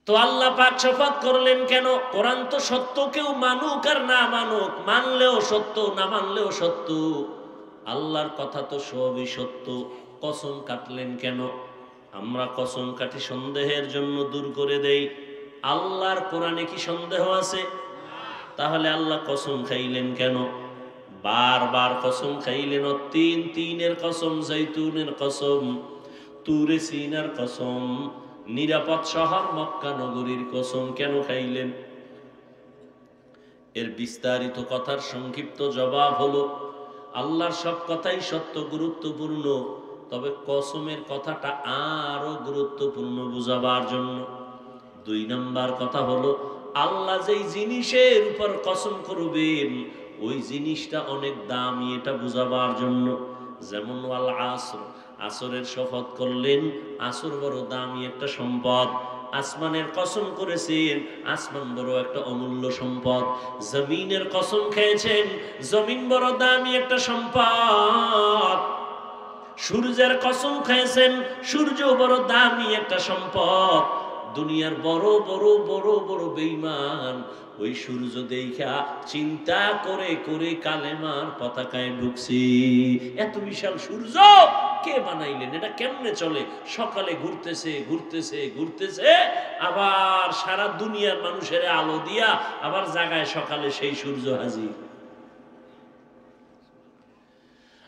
তো আল্লাহ পাক শপথ করলেন কেন? কোরআন তো সত্য, কেউ মানুক আর না মানুক, মানলেও সত্য না মানলেও সত্য, আল্লাহর কথা তো সবই সত্য। কসম কাটলেন কেন? আমরা কসম কাটি সন্দেহের জন্য, দূর করে দেই। আল্লাহর কোরআনে কি সন্দেহ আছে? তাহলে আল্লাহ কসম খাইলেন কেন? বারবার কসম খাইলেন। তিন তিনের কসম, জৈতুনের কসম, তুরে সিনার কসম, নিরাপদ শহর মক্কা নগরীর কসম কেন খাইলেন? এর বিস্তারিত কথার সংক্ষিপ্ত জবাব হলো, আল্লাহর সব কথাই সত্য, গুরুত্বপূর্ণ, তবে কসমের কথাটা আরো গুরুত্বপূর্ণ বুঝাবার জন্য। 2 নম্বর কথা হলো, আল্লাহ যেই জিনিসের উপর কসম করবেন ওই জিনিসটা অনেক দামি, এটা বুঝাবার জন্য। যেমন ওয়াল আসর, আসরের শপথ করলেন, আসর বড় দামি একটা সম্পদ। আসমানের কসম করেছেন, আসমান বড় একটা অমূল্য সম্পদ। জমিনের কসম খেয়েছেন, জমিন বড় দামি একটা সম্পদ। সূর্যের কসম খেয়েছেন, সূর্য বড় দামি একটা সম্পদ। দুনিয়ার বড় বড় বড় বড় বেঈমান ওই সূর্য দেখা চিন্তা করে করে কালেমার পতাকায় ঢুকছি। এত বিশাল সূর্য কে বানাইলেন? এটা কেমনে চলে? সকালে ঘুরতেছে ঘুরতেছে ঘুরতেছে, আবার সারা দুনিয়ার মানুষের আলো দিয়া আবার জাগায় সকালে সেই সূর্য হাজির।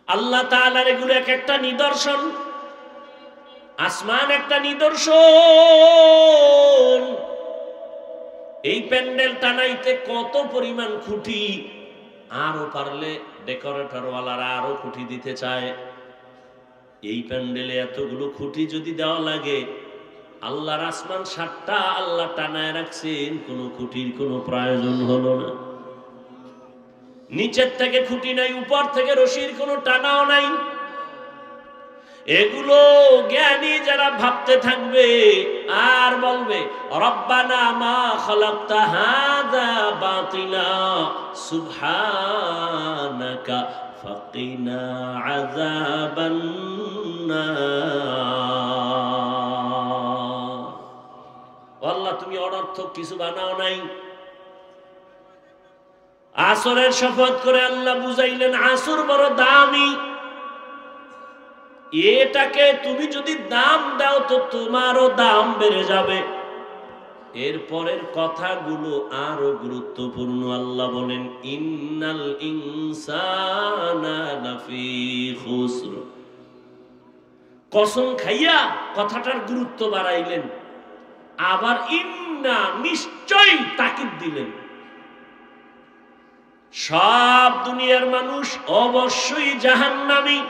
আল্লাহ তাআলার এগুলো এক একটা নিদর্শন। আসমান একটা নিদর্শন। এই প্যান্ডেল টানাইতে কত পরিমাণ খুঁটি, আরো পারলে ডেকোরেটর ওয়ালারা আরো খুঁটি দিতে চায়। এই প্যান্ডেলে এতগুলো খুঁটি যদি দেওয়া লাগে, আল্লাহর আসমান 7টা আল্লাহ টানায় রাখছেন, কোনো খুঁটির কোনো প্রয়োজন হলো না। নিচের থেকে খুঁটি নাই, উপর থেকে রশির কোনো টানাও নাই। এগুলো জ্ঞানী যারা ভাবতে থাকবে আর বলবে, রব্বানা মা খালাকতা হাযা বাতিলা সুবহানাকা ফাকিনা আযাবান নার। আল্লাহ তুমি অনর্থক কিছু বানাও নাই। আসরের শপথ করে আল্লাহ বুঝাইলেন, আসর বড় দামি, এটাকে তুমি যদি দাম দাও তো তোমারও দাম বেড়ে যাবে। এরপরের কথাগুলো আরো গুরুত্বপূর্ণ। আল্লাহ বলেন, ইন্নাল ইনসানা লাফি খুসর। কসম খাইয়া কথাটার গুরুত্ব বাড়াইলেন, আবার ইন্না নিশ্চয়ই তাকিদ দিলেন। সব দুনিয়ার মানুষ অবশ্যই জাহান্নামী।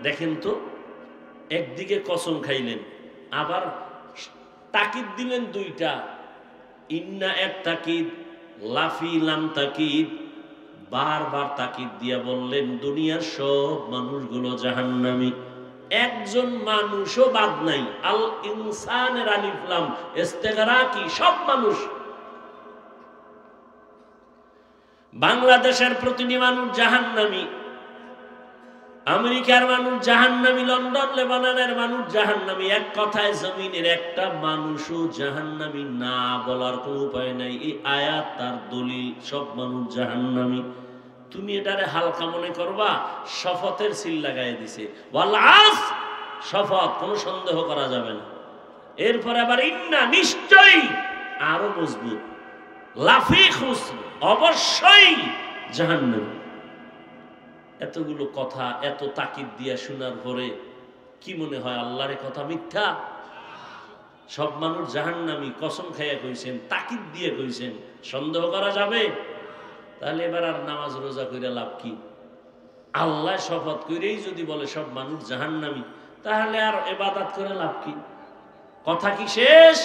দেখেন তো, একদিকে কসম খাইলেন, আবার তাকিদ দিলেন 2টা। ইন্না এক তাকিদ, লাফি লাম তাকিদ। বারবার তাকিদ দিয়া বললেন দুনিয়ার সব মানুষগুলো জাহান্নামী, একজন মানুষও বাদ নাই। আল ইনসানের আলিফ লাম ইস্তেগরাকি, সব মানুষ। বাংলাদেশের প্রতিটি মানুষ জাহান্নামী, আমেরিকার মানুষ জাহান্নামী, লন্ডন লেবাননের মানুষ জাহান্নামী। এক কথায় জমিনের একটা মানুষও জাহান্নামী না বলার কোনো উপায় নাই। এই আয়াত তার দলিল, সব মানুষ জাহান্নামী। তুমি এটারে হালকা মনে করবা, শপথের সিল লাগাই দিছে, ওয়াল আসর, শপথ, কোনো সন্দেহ করা যাবে না। এরপরে আবার ইন্না নিশ্চয়ই, আরো মজবুত, লাফি খুসর, অবশ্যই জাহান্নামী। এতগুলো কথা এত তাকিদ দিয়া শোনার পরে কি মনে হয় আল্লাহর কথা মিথ্যা? সব মানুষ জাহান্নামী কসম খাইয়া কইছেন, তাকিদ দিয়ে কইছেন, সন্দেহ করা যাবে? তাহলে এবার আর নামাজ রোজা কইরা লাভ কি? আল্লাহ শপথ কইরেই যদি বলে সব মানুষ জাহান্নামী, তাহলে আর ইবাদত করে লাভ কি? কথা কি শেষ?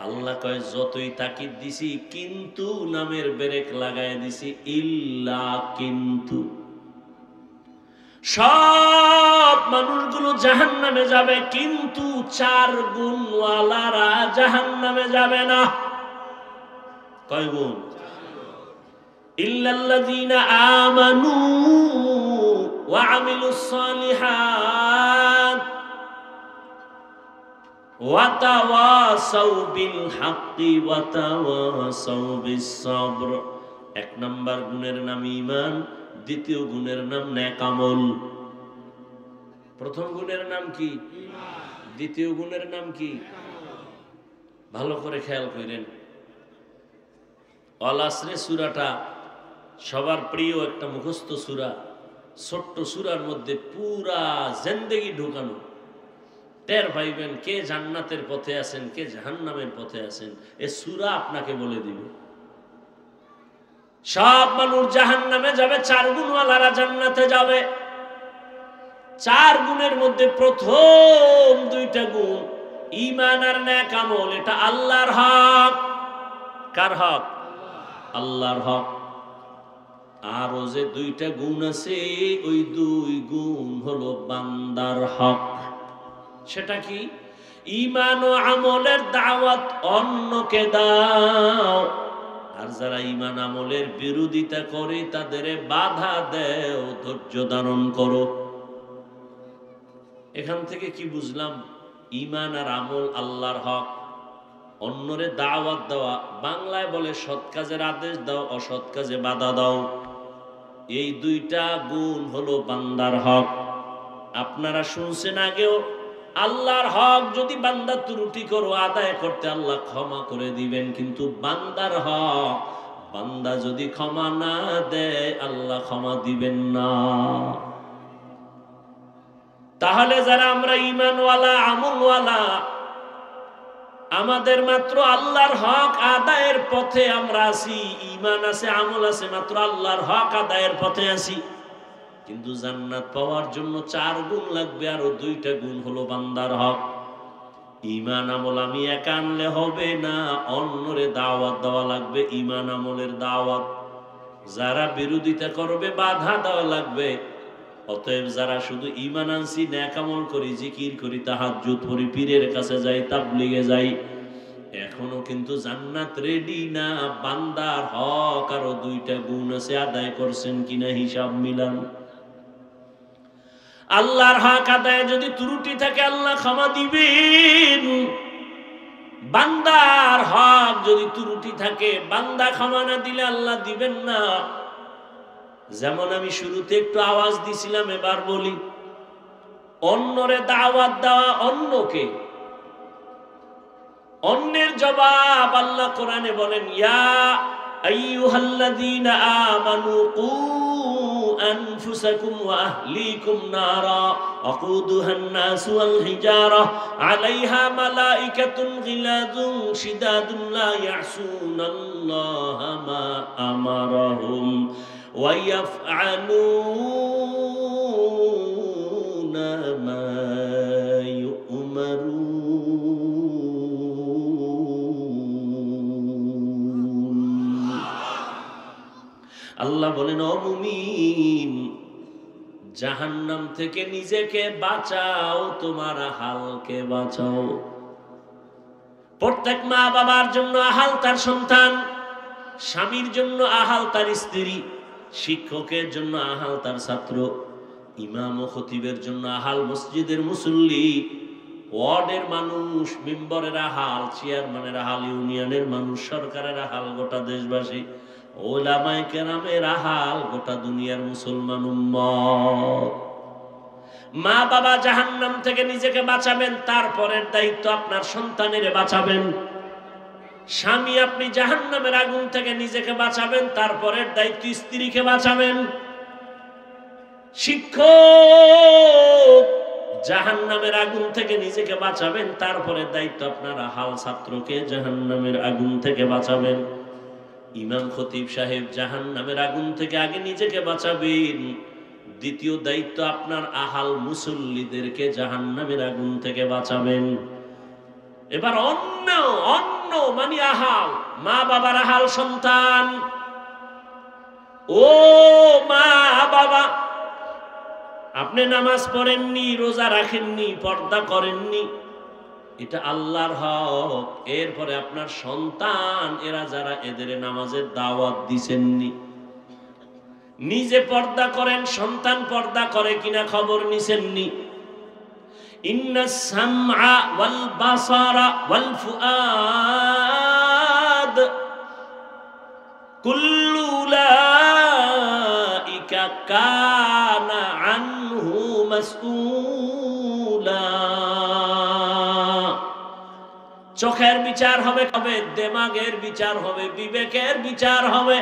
আল্লাহ কয়, যতই তাকিদ দিছি কিন্তু নামের ব্রেক লাগাই দিছি, ইল্লা কিন্তু। সব মানুষগুলো জাহান্নামে যাবে, কিন্তু 4 গুণওয়ালারা জাহান্নামে যাবে না। কয় গুণ? ইল্লাল্লাযীনা আমানু ওয়া আমিলুস সালিহাত। ওয়াতাওয়াসাউ বিল হাক্কি ওয়াতাওয়াসাউ বিস সবর। এক নাম্বার গুণের নাম ঈমান, দ্বিতীয় গুণের নাম নেক আমল। প্রথম গুণের নাম কি? ঈমান। দ্বিতীয় গুণের নাম কি? ভালো করে খেয়াল করেন। আল আসরে সূরাটা সবার প্রিয় একটা মুখস্থ সূরা। ছোট্ট সূরার মধ্যে পুরা জিন্দেগি ঢোকানো। টের পাইবেন কে জান্নাতের পথে আছেন, কে জাহান্নামের পথে আছেন, এ সূরা আপনাকে বলে দিবে। সব মানুষ জাহান্নামে যাবে, 4 গুণওয়ালারা জান্নাতে যাবে। 4 গুণের মধ্যে প্রথম 2টা গুণ ঈমান আর নেক আমল, এটা আল্লাহর হক। কার হক? আল্লাহর হক। আর ও যে 2টা গুণ আছে, ওই 2 গুণ হলো বান্দার হক। সেটা কি? ঈমান ও আমলের দাওয়াত অন্যকে দাও, আর যারা ঈমান আমলের বিরোধিতা করে তাদের বাধা দেও, ধৈর্য ধারণ করো। এখান থেকে কি বুঝলাম? ঈমান আর আমল আল্লাহর হক, অন্যরে দাওয়াত দেওয়া। বাংলায় বলে সৎ কাজের আদেশ দাও, অসৎ কাজে বাধা দাও। এই 2টা গুণ হলো বান্দার হক। আপনারা শুনছেন আগেও, আল্লাহর হক যদি বান্দা ত্রুটি করো আদায় করতে আল্লাহ ক্ষমা করে দিবেন, কিন্তু বান্দার হক বান্দা যদি ক্ষমা না দেয় আল্লাহ ক্ষমা দিবেন না। তাহলে যারা আমরা ঈমানওয়ালা আমলওয়ালা, আমাদের মাত্র আল্লাহর হক আদায়ের পথে আমরা আছি। ঈমান আছে, আমল আছে, মাত্র আল্লাহর হক আদায়ের পথে আছি। কিন্তু জান্নাত পাওয়ার জন্য 4 গুণ লাগবে, আরো 2টা গুণ হলো বান্দার হক। ঈমান আমল আমি একা আনলে হবে না, অন্যরে দাওয়াত দেওয়া লাগবে। ঈমান আমলের দাওয়াত, যারা বিরোধিতা করবে বাধা দেওয়া লাগবে। অতএব যারা শুধু ঈমান আনছি, নেক আমল করি, জিকির করি, তাহাজ্জুদ পড়ি, পীরের কাছে যাই, তাবলীগে যাই, এখনো কিন্তু জান্নাত রেডি না। বান্দার হক আরো 2টা গুণ আছে, আদায় করছেন কিনা হিসাব মিলান। আল্লাহর হক আদায়ে যদি ত্রুটি থাকে আল্লাহ ক্ষমা দিবেন। বান্দার হক যদি ত্রুটি থাকে, বান্দা ক্ষমা না দিলে আল্লাহ দিবেন না। যেমন আমি শুরুতে একটু আওয়াজ দিছিলাম, এবার বলি, অন্যরে দাওয়াত দেওয়া, অন্যকে, অন্যের জবাব আল্লাহ কোরআনে বলেন, ইয়া আইয়ুহাল্লাযীনা আমানু কু আনফুসাকুম ওয়া আহলিকুম নারা ওয়াকুদুহান নাসু ওয়াল হিজারা আলাইহা মালাইকাতুন গিলাযুন শিদাদুন লা ইয়াসুনাল্লাহা মা আমারাহুম ওয়া ইয়াফআলুনা মা ইউমারুন। আল্লাহ বলেন, ও মুমিন, জাহান্নাম থেকে নিজেকে বাঁচাও, তোমার আহালকে বাঁচাও। প্রত্যেক মা বাবার জন্য আহাল তার সন্তান, স্বামীর জন্য আহাল তার স্ত্রী, শিক্ষকের জন্য আহাল তার ছাত্র, ইমাম ও খতিবের জন্য আহাল মসজিদের মুসল্লি, ওয়ার্ডের মানুষ, মেম্বরের আহাল, চেয়ারম্যানের আহাল, ইউনিয়নের মানুষ, সরকারের আহাল, গোটা দেশবাসী, ওলামায়ে কেরামের আহাল, গোটা দুনিয়ার মুসলমান উম্মত। মা বাবা জাহান্নাম থেকে নিজেকে বাঁচাবেন, তারপরের দায়িত্ব আপনার সন্তানের বাঁচাবেন। স্বামী, আপনি জাহান্নামের আগুন থেকে নিজেকে বাঁচাবেন, তারপরের দায়িত্ব স্ত্রীকে বাঁচাবেন। শিক্ষক, জাহান্নামের আগুন থেকে নিজেকে বাঁচাবেন, তারপরে দায়িত্ব আপনার আহাল ছাত্রকে জাহান্নামের আগুন থেকে বাঁচাবেন। ইমাম খতিব সাহেব, জাহান্নামের আগুন থেকে আগে নিজেকে বাঁচাবেন, দ্বিতীয় দায়িত্ব আপনার আহাল মুসল্লিদেরকে জাহান্নামের আগুন থেকে বাঁচাবেন। এবার অন্য মানে আহাল, মা বাবার আহাল সন্তান। ও মা বাবা, আপনি নামাজ পড়েননি, রোজা রাখেননি, পর্দা করেননি, এটা আল্লাহর হক। এরপরে আপনার সন্তান, এরা যারা, এদের নামাজের দাওয়াত দিছেননি। নিজে পর্দা করেন, সন্তান পর্দা করে কিনা খবর নিছেননি। ইন্নাস সামআ ওয়াল বাসারা ওয়াল ফুআদ কুল্লু উলাইকা কানা আনহু মাসউলা। চোখের বিচার হবে, দেমাগের বিচার হবে, বিবেকের বিচার হবে।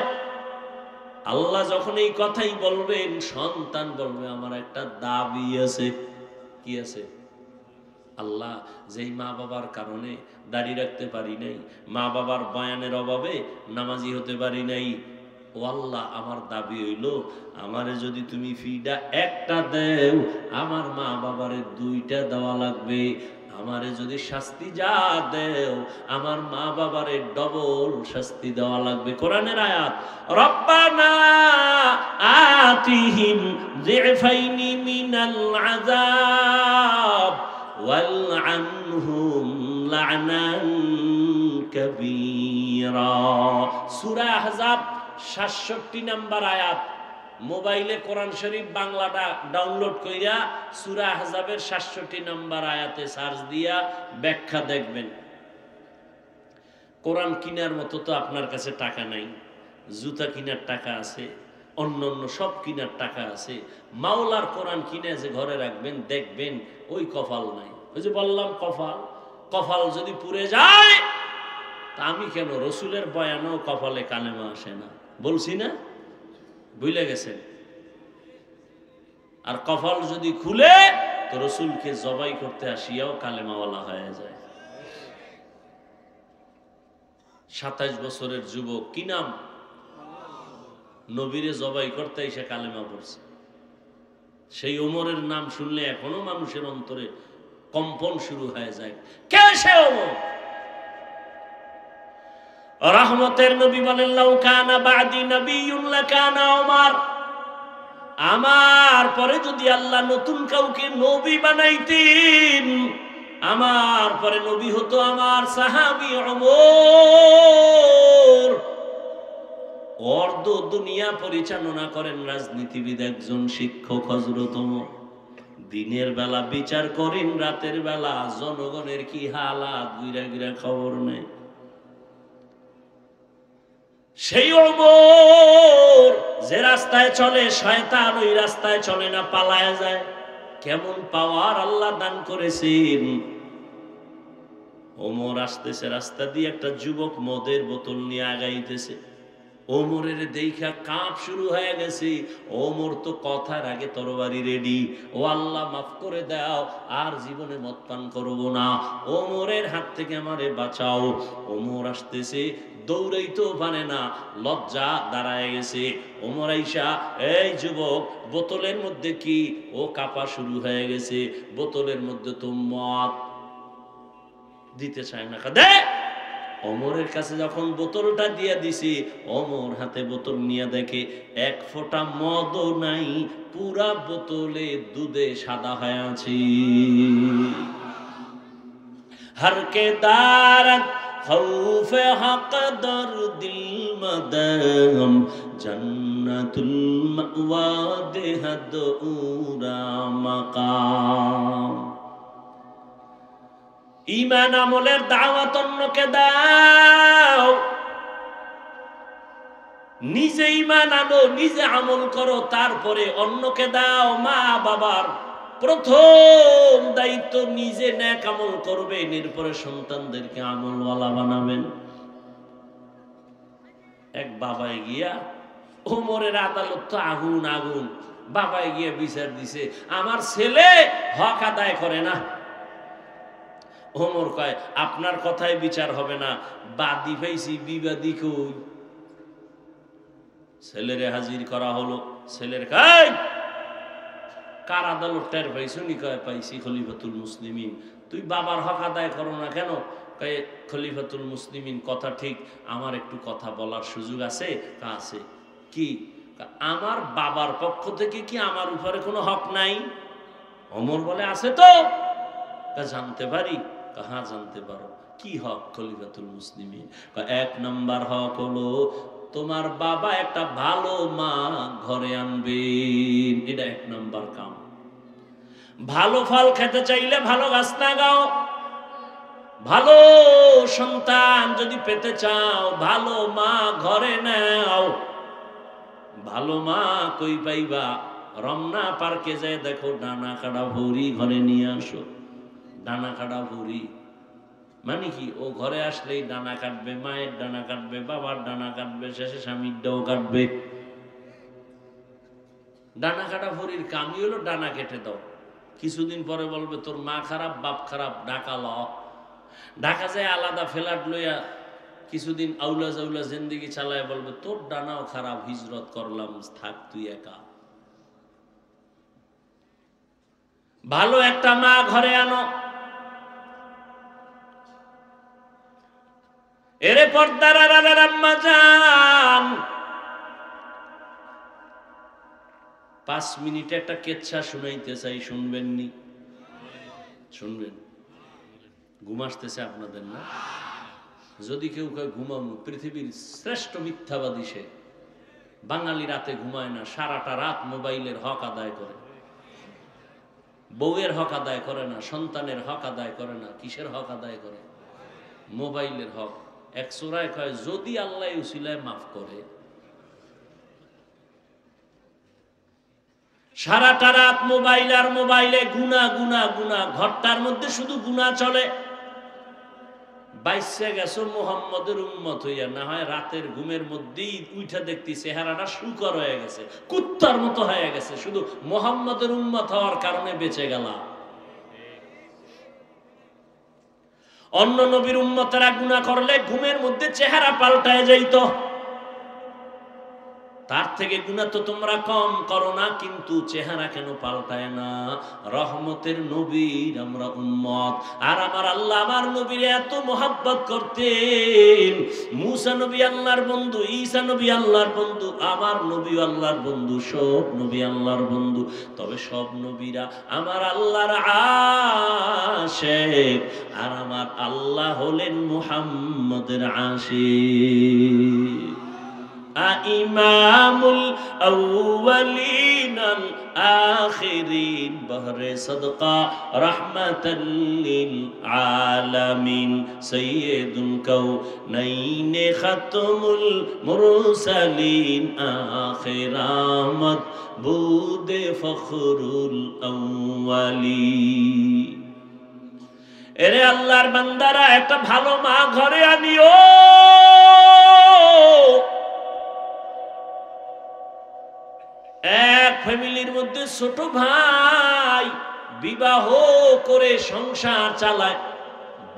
আল্লাহ যখন এই কথাই বলবেন, সন্তান বলবে আমার একটা দাবি আছে। কি আছে? আল্লাহ, যেই মা বাবার কারণে দাড়ি রাখতে পারি নাই, মা বাবার বয়ানের অভাবে নামাজি হতে পারি নাই, ও আল্লাহ আমার দাবি হইল আমারে যদি তুমি ফিডা একটা দেও, আমার মা বাবারে দুইটা দেওয়া লাগবে। আমারে যদি শাস্তি যা দেও, আমার মা বাবারে ডবল শাস্তি দেওয়া লাগবে। কোরআনের আয়াত, রব্বানা আতিহিম যিফাইনি মিনাল আযাব ওয়ালআনহুম লা'নান কাবীরা। সূরা আহজাব ৬৭ নম্বর আয়াত। মোবাইলে কোরআন শরীফ বাংলাটা ডাউনলোড কইরা সূরা আহজাবের ৬৭ নম্বর আয়াতে সার্চ দিয়া ব্যাখ্যা দেখবেন। কোরআন কিনার মতো তো আপনার কাছে টাকা নাই, জুতা কিনার টাকা আছে, অন্য অন্য সব কিনার টাকা আছে। মাওলার কোরআন কিনে যে ঘরে রাখবেন, দেখবেন ওই কপাল নাই। ওই যে বললাম কপাল যদি পুড়ে যায়, তা আমি কেন, রসুলের বয়ানও কপালে কালেমা আসে না, বলছি না? ভুলে গেছেন? আর কপাল যদি খুলে, তো রসুলকে জবাই করতে আসিয়াও কালেমাওয়ালা হয়ে যায়। ২৭ বছরের যুবক, কি নাম? নবীরে জবাই করতে এসে কালেমা পড়ছে। সেই ওমরের নাম শুনলে এখনো মানুষের অন্তরে কম্পন শুরু হয়ে যায়। কে সে ওমর? রহমতের নবী বলেন, লাউ কানা বাদি নবিয়্যুন লাকানা ওমর। আমার পরে যদি আল্লাহ নতুন কাউকে নবী বানাইতেন, আমার পরে নবী হতো আমার সাহাবী ওমর। অর্ধ দুনিয়া পরিচালনা করেন রাজনীতিবিদ, একজন শিক্ষক হযরত ওমর। দিনের বেলা বিচার করেন, রাতের বেলা জনগণের কি হালাত ঘুরে ঘুরে খবর নেই। সেই ওমর যে রাস্তায় চলে শয়তান ওই রাস্তায় চলে না, পালায় যায়। কেমন পাওয়ার আল্লাহ দান করেছেন। ওমর আসতেছে রাস্তা দিয়ে, একটা যুবক মদের বোতল নিয়ে আগাইতেছে। ওমরের দেখা কাঁপ শুরু হয়ে গেছে। ওমর তো কথার আগে তরবারি রেডি, ও আল্লাহ মাফ করে দাও, আর জীবনে মদ পান করবো না, ওমরের হাত থেকে আমারে বাঁচাও। ওমর আসতেছে, দৌড়াইতেও পারে না, লজ্জা দাঁড়ায় গেছে। ওমর আইসা, এই যুবক বোতলের মধ্যে কি? ও কাঁপা শুরু হয়ে গেছে। বোতলের মধ্যে তো মদ। দিতে চায় না, দে। ওমরের কাছে যখন বোতলটা দিয়ে দিছি, ওমর হাতে বোতল নিয়ে দেখে এক ফোঁটা মদও নাই, পুরা বোতলে দুধে সাদা হয়ে আছে। হরকে দারত খৌফে হক দর দিল মদম, জান্নাতুল মাওয়া দেহদ উরা মাকাম। ঈমান আমলের দাওয়াত অন্যকে দাও, নিজে ঈমান আনো, নিজে আমল করো, তারপরে অন্যকে দাও। মা বাবার প্রথম দায়িত্ব নিজে নেক আমল করবেন, এরপরে সন্তানদেরকে আমলওয়ালা বানাবেন। এক বাবায় গিয়া, ওমরের আদালত তো আগুন আগুন, বাবায় গিয়া বিচার দিছে, আমার ছেলে হক আদায় করে না। ওমর কয়, আপনার কথায় বিচার হবে না, বাদী পাইছি, বিবাদী কই? ছেলেরে হাজির করা হলো। ছেলের কয়, কার আদালত টের পাইছো নি? কয়, পাইছি, খলিফাতুল মুসলিমিন। তুই বাবার হক আদায় করো না কেন? কয়, খলিফাতুল মুসলিমিন কথা ঠিক, আমার একটু কথা বলার সুযোগ আছে? আছে। কি? আমার বাবার পক্ষ থেকে কি আমার উপরে কোনো হক নাই? ওমর বলে, আছে তো। জানতে পারি? হ্যাঁ জানতে পারো। কি হক খলিফাতুল মুসলিমিন? এক নাম্বার হক হলো তোমার বাবা একটা ভালো মা ঘরে আনবেন, এটা এক নাম্বার কাম। ভালো ফল খেতে চাইলে ভালো গাছ লাগাও, ভালো সন্তান যদি পেতে চাও ভালো মা ঘরে নাও। ভালো মা কই পাইবা? রমনা পার্কে যায় দেখো ডানা কাটা ভুঁড়ি ঘরে নিয়ে আসো। ডানা কাটা ভুঁড়ি মানে কি? ও ঘরে আসলেই ডানা কাটবে, মায়ের ডানা কাটবে, বাবার ডানা কাটবে, শেষে স্বামীর ডাও কাটবে। ডানা কাটা ভুঁড়ির কামই হলো ডানা কেটে দাও। কিছুদিন পরে বলবে তোর মা খারাপ, বাপ খারাপ, ঢাকা ল। ঢাকা যায় আলাদা ফ্ল্যাট লইয়া কিছুদিন আউলা জাউলা জিন্দেগি চালায় বলবে তোর ডানাও খারাপ, হিজরত করলাম, থাক তুই একা। ভালো একটা মা ঘরে আনো। এরে পর্দার আড়ালের আম্মা জান, 5 মিনিটে একটা কেচ্ছা শুনাইতে চাই, শুনবেননি? শুনবেন? ঘুম আসতেছে আপনাদের না? যদি কেউ কয় ঘুমামু, পৃথিবীর শ্রেষ্ঠ মিথ্যাবাদী সে। বাঙালি রাতে ঘুমায় না, সারাটা রাত মোবাইলের হক আদায় করে। বউয়ের হক আদায় করে না, সন্তানের হক আদায় করে না। কিসের হক আদায় করে? মোবাইলের হক। এক সূরায় কয় যদি আল্লাহ উসিলায় মাফ করে। সারাটা রাত মোবাইল আর মোবাইলে গুনা গুনা গুনা, ঘরটার মধ্যে শুধু গুনা চলে। বাইসে গেছো মুহাম্মদের উম্মত হইয়া, না হয় রাতের ঘুমের মধ্যেই উঠা দেখতি চেহারাটা শুকর হয়ে গেছে, কুত্তার মতো হয়ে গেছে, শুধু মুহাম্মদের উম্মত হওয়ার কারণে বেঁচে গেল। অন্য নবীর উম্মতেরা গুনাহ করলে ঘুমের মধ্যে চেহারা পাল্টায় যাইত। তার থেকে গুনাহ তো তোমরা কম করো না, কিন্তু চেহারা কেন পাল্টায় না? রহমতের নবীর আমরা উম্মত, আর আমার আল্লাহ আমার নবীর এত মোহাব্বত করতেন। মুসা নবী আল্লাহর বন্ধু, ঈসা নবী আল্লাহর বন্ধু, আমার নবী আল্লাহর বন্ধু, সব নবী আল্লাহর বন্ধু। তবে সব নবীরা আমার আল্লাহর আশিক, আর আমার আল্লাহ হলেন মুহাম্মদের আশিক। ইমামুল আউয়ালিন আল আখিরিন, বহরে সদকা রাহমাতাল লিল আলামিন, সাইয়্যিদুল কাউনাইন খাতমুল মুরসালিন, আখিরামত বুদে ফখরুল আউয়ালিন। এরে আল্লাহর বান্দারা, একটা ভালো মা ঘরে আনিও। এক ফ্যামিলির মধ্যে ছোট ভাই বিবাহ করে সংসার চালায়,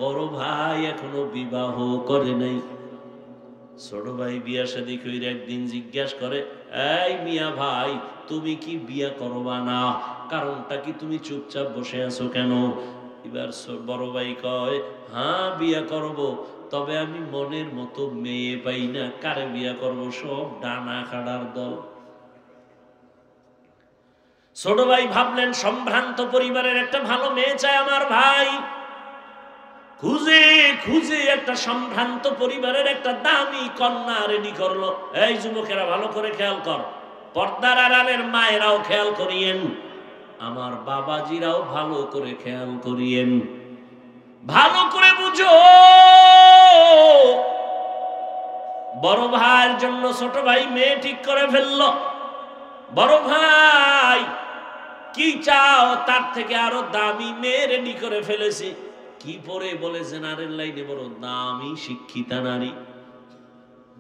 বড় ভাই এখনো বিবাহ করে নাই। ছোট ভাই বিয়া শাদী কইরা একদিন জিজ্ঞাসা করে, এই মিয়া ভাই, তুমি কি বিয়া করবা না? কারণটা কি? তুমি চুপচাপ বসে আছো কেন? এবার বড় ভাই কয়, হ্যাঁ বিয়া করব, তবে আমি মনের মতো মেয়ে পাই না। কারে বিয়া করব? সব ডানা কাটার দল। ছোট ভাই ভাবলেন সম্ভ্রান্ত পরিবারের একটা ভালো মেয়ে চায় আমার ভাই। খুঁজে খুঁজে একটা সম্ভ্রান্ত পরিবারের একটা দামি কন্যা রেডি করলো। এই যুবকেরা ভালো করে খেয়াল কর, পর্দার আড়ালের মায়েরাও খেয়াল করিয়েন, আমার বাবাজিরাও ভালো করে খেয়াল করিয়েন, ভালো করে বুঝো। বড় ভাইয়ের জন্য ছোট ভাই মেয়ে ঠিক করে ফেললো। বড় ভাই কি চাও? তার থেকে আরো দামি মেয়ে রেডি করে ফেলেছে। কি পরে? বলে জেনারেল লাইনে বড় দামি শিক্ষিতা নারী।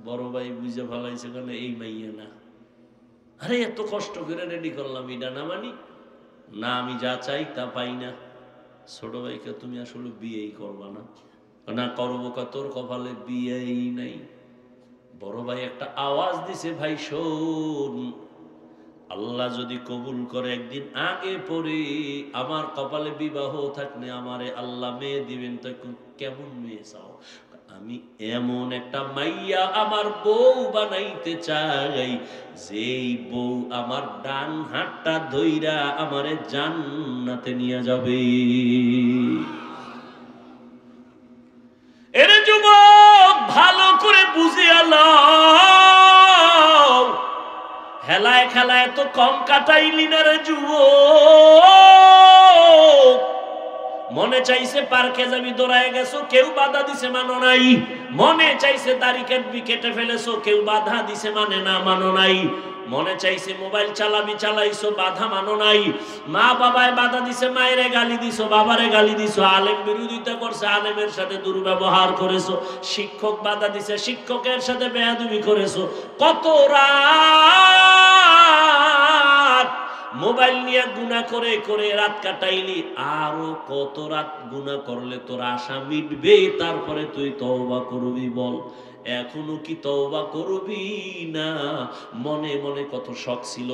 বড় ভাই বুঝে ফেলাইছে, কেন এই মাইয়া না। আরে এত কষ্ট করে রেডি করলাম, এটা না মানি না, আমি যা চাই তা পাই না। ছোট ভাইকে তুমি আসলে বিয়েই করবা না? না করবো, তোর কপালে বিয়েই নাই। বড় ভাই একটা আওয়াজ দিছে, ভাই শোন, আল্লাহ যদি কবুল করে একদিন আগে পরে আমার কপালে বিবাহ থাকলে আমারে আল্লাহ মেয়ে দিবেন, তো কেমন মেয়ে চাও? আমি এমন একটা মাইয়া আমার বউ বানাইতে চাই, যেই বউ আমার ডান হাতটা ধইরা আমারে জান্নাতে নিয়ে যাবে। এরে যুবক, ভালো করে বুঝিয়া লও, হেলায় খেলায় তো কম কাটাইলি না রে যুবক। মনে চাইছে পার্কে যাবি, দৌড়ায় গেছো, কেউ বাধা দিছে মানো নাই। মনে চাইছে দাড়ি কাটবি, কেটে ফেলেছো, কেউ বাধা দিছে মানে না, মানো নাই। মনে চাইছে মোবাইল চালাবি, চালাইছো, বাধা মানো নাই। মা বাবায় বাধা দিছে, মায়েরে গালি দিছো, বাবারে গালি দিছো। আলেম বিরোধিতা করছে, আলেমের সাথে দুর্ব্যবহার করেছো। শিক্ষক বাধা দিছে, শিক্ষকের সাথে বেয়াদবি করেছো। কত রাত মোবাইল নিয়ে গুনাহ করে করে রাত কাটাইলি। আরো কত রাত গুনাহ করলে তোর আশা মিটবে? তারপরে তুই তওবা করবি, বল এখনো কি তওবা করবি না? মনে মনে কত শখ ছিল,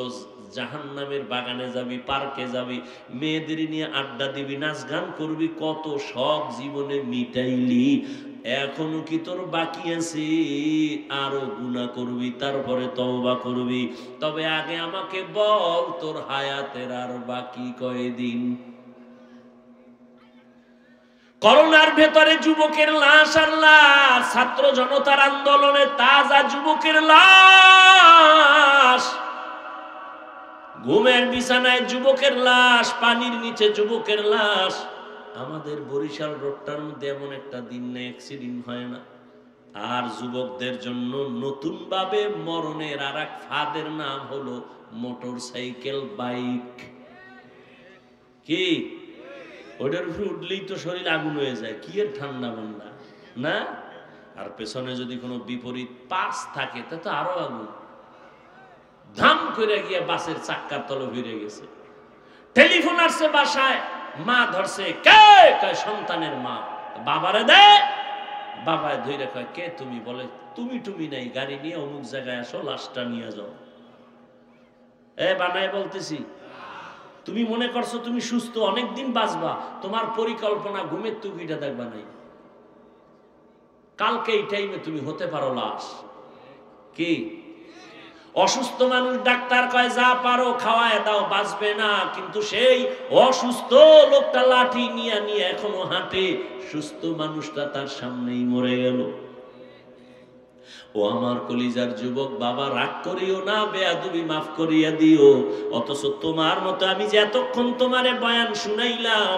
জাহান্নামের বাগানে যাবি, পার্কে যাবি, মেয়েদের নিয়ে আড্ডা দিবি, নাচ গান করবি, কত শখ জীবনে মিটাইলি। এখনো কি তোর বাকি আছে? আরো গুনাহ করবি, তারপরে তওবা করবি। তবে আগে আমাকে বল, তোর হায়াতের আর বাকি কয়দিন? করোনার ভেতরে যুবকের লাশ আর লাশ, ছাত্র জনতার আন্দোলনে তাজা যুবকের লাশ, ঘুমের বিছানায় যুবকের লাশ, পানির নিচে যুবকের লাশ। আমাদের বরিশাল রোডটার মধ্যে এমন একটা দিন নেই অ্যাক্সিডেন্ট হয় না। আর যুবকদের জন্য নতুন ভাবে মরণের আর এক ফাঁদের নাম হলো মোটর সাইকেল, বাইক। কি ওটার উপরে উঠলেই তো শরীর আগুন হয়ে যায়, কি এর ঠান্ডা মান্ডা না? আর পেছনে যদি কোনো বিপরীত পাশ থাকে তা তো আরো আগুন। ধাম করে গিয়ে বাসের চাক্কার তলে ভিড়ে গেছে। টেলিফোন আসছে বাসায়, মা ধরছে, কে? কয় সন্তানের মা। বাবারে দে। বাবায় ধইরা কয়, কে তুমি? বলে তুমি নাই, গাড়ি নিয়ে অমুক জায়গায় আসো, লাশটা নিয়ে যাও। বানায় বলতেছি, তুমি মনে করছো তুমি সুস্থ, অনেকদিন বাঁচবা, তোমার পরিকল্পনা ঘুমের টুকিটা দেখবা নাই। কালকে এই টাইমে তুমি হতে পারো লাশ। কি অসুস্থ মানুষ, ডাক্তার কয় যা পারো খাওয়ায় দাও, বাঁচবে না। কিন্তু সেই অসুস্থ লোকটা লাঠি নিয়ে নিয়ে এখনো হাঁটে, সুস্থ মানুষটা তার সামনেই মরে গেল। ও আমার কলিজার যুবক, বাবা রাগ করিও না, বেয়াদবি মাফ করিয়া দিও। অথচ তোমার মতো আমি যে এতক্ষণ তোমারে বয়ান শুনাইলাম,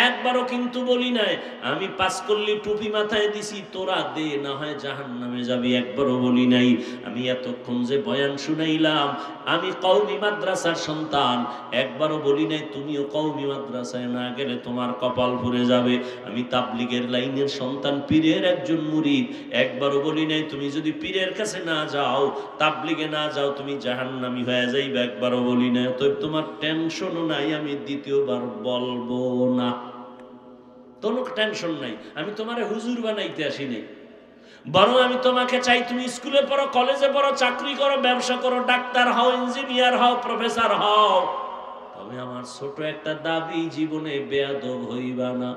একবারও কিন্তু বলি নাই আমি পাস করলি টুপি মাথায় দিছি, তোরা দে, না হয় জাহান্নামে যাবি, একবারও বলি নাই। আমি এতক্ষণ যে বয়ান শুনাইলাম, আমি কওমি মাদ্রাসার সন্তান, একবারও বলি নাই তুমিও কওমি মাদ্রাসায় না গেলে তোমার কপাল পুড়ে যাবে। আমি তাবলীগের লাইনের সন্তান, পীরের একজন মুরিদ, একবারও বলি নাই তুমি যদি পীরের কাছে না যাও, তাবলীগে না যাও, তুমি জাহান্নামী হয়ে যাইবে, একবারও বলি না। তো তোমার টেনশনও নাই, আমি দ্বিতীয়বার বলবো না, কোনো টেনশন নাই। আমি তোমারে হুজুর বানাইতে আসি নাই, বরং আমি তোমাকে চাই তুমি স্কুলে পড়ো, কলেজে পড়ো, চাকরি করো, ব্যবসা করো, ডাক্তার হও, ইঞ্জিনিয়ার হও, প্রফেসর হও। তবে আমার ছোট একটা দাবি, জীবনে বেয়াদব হইবা না।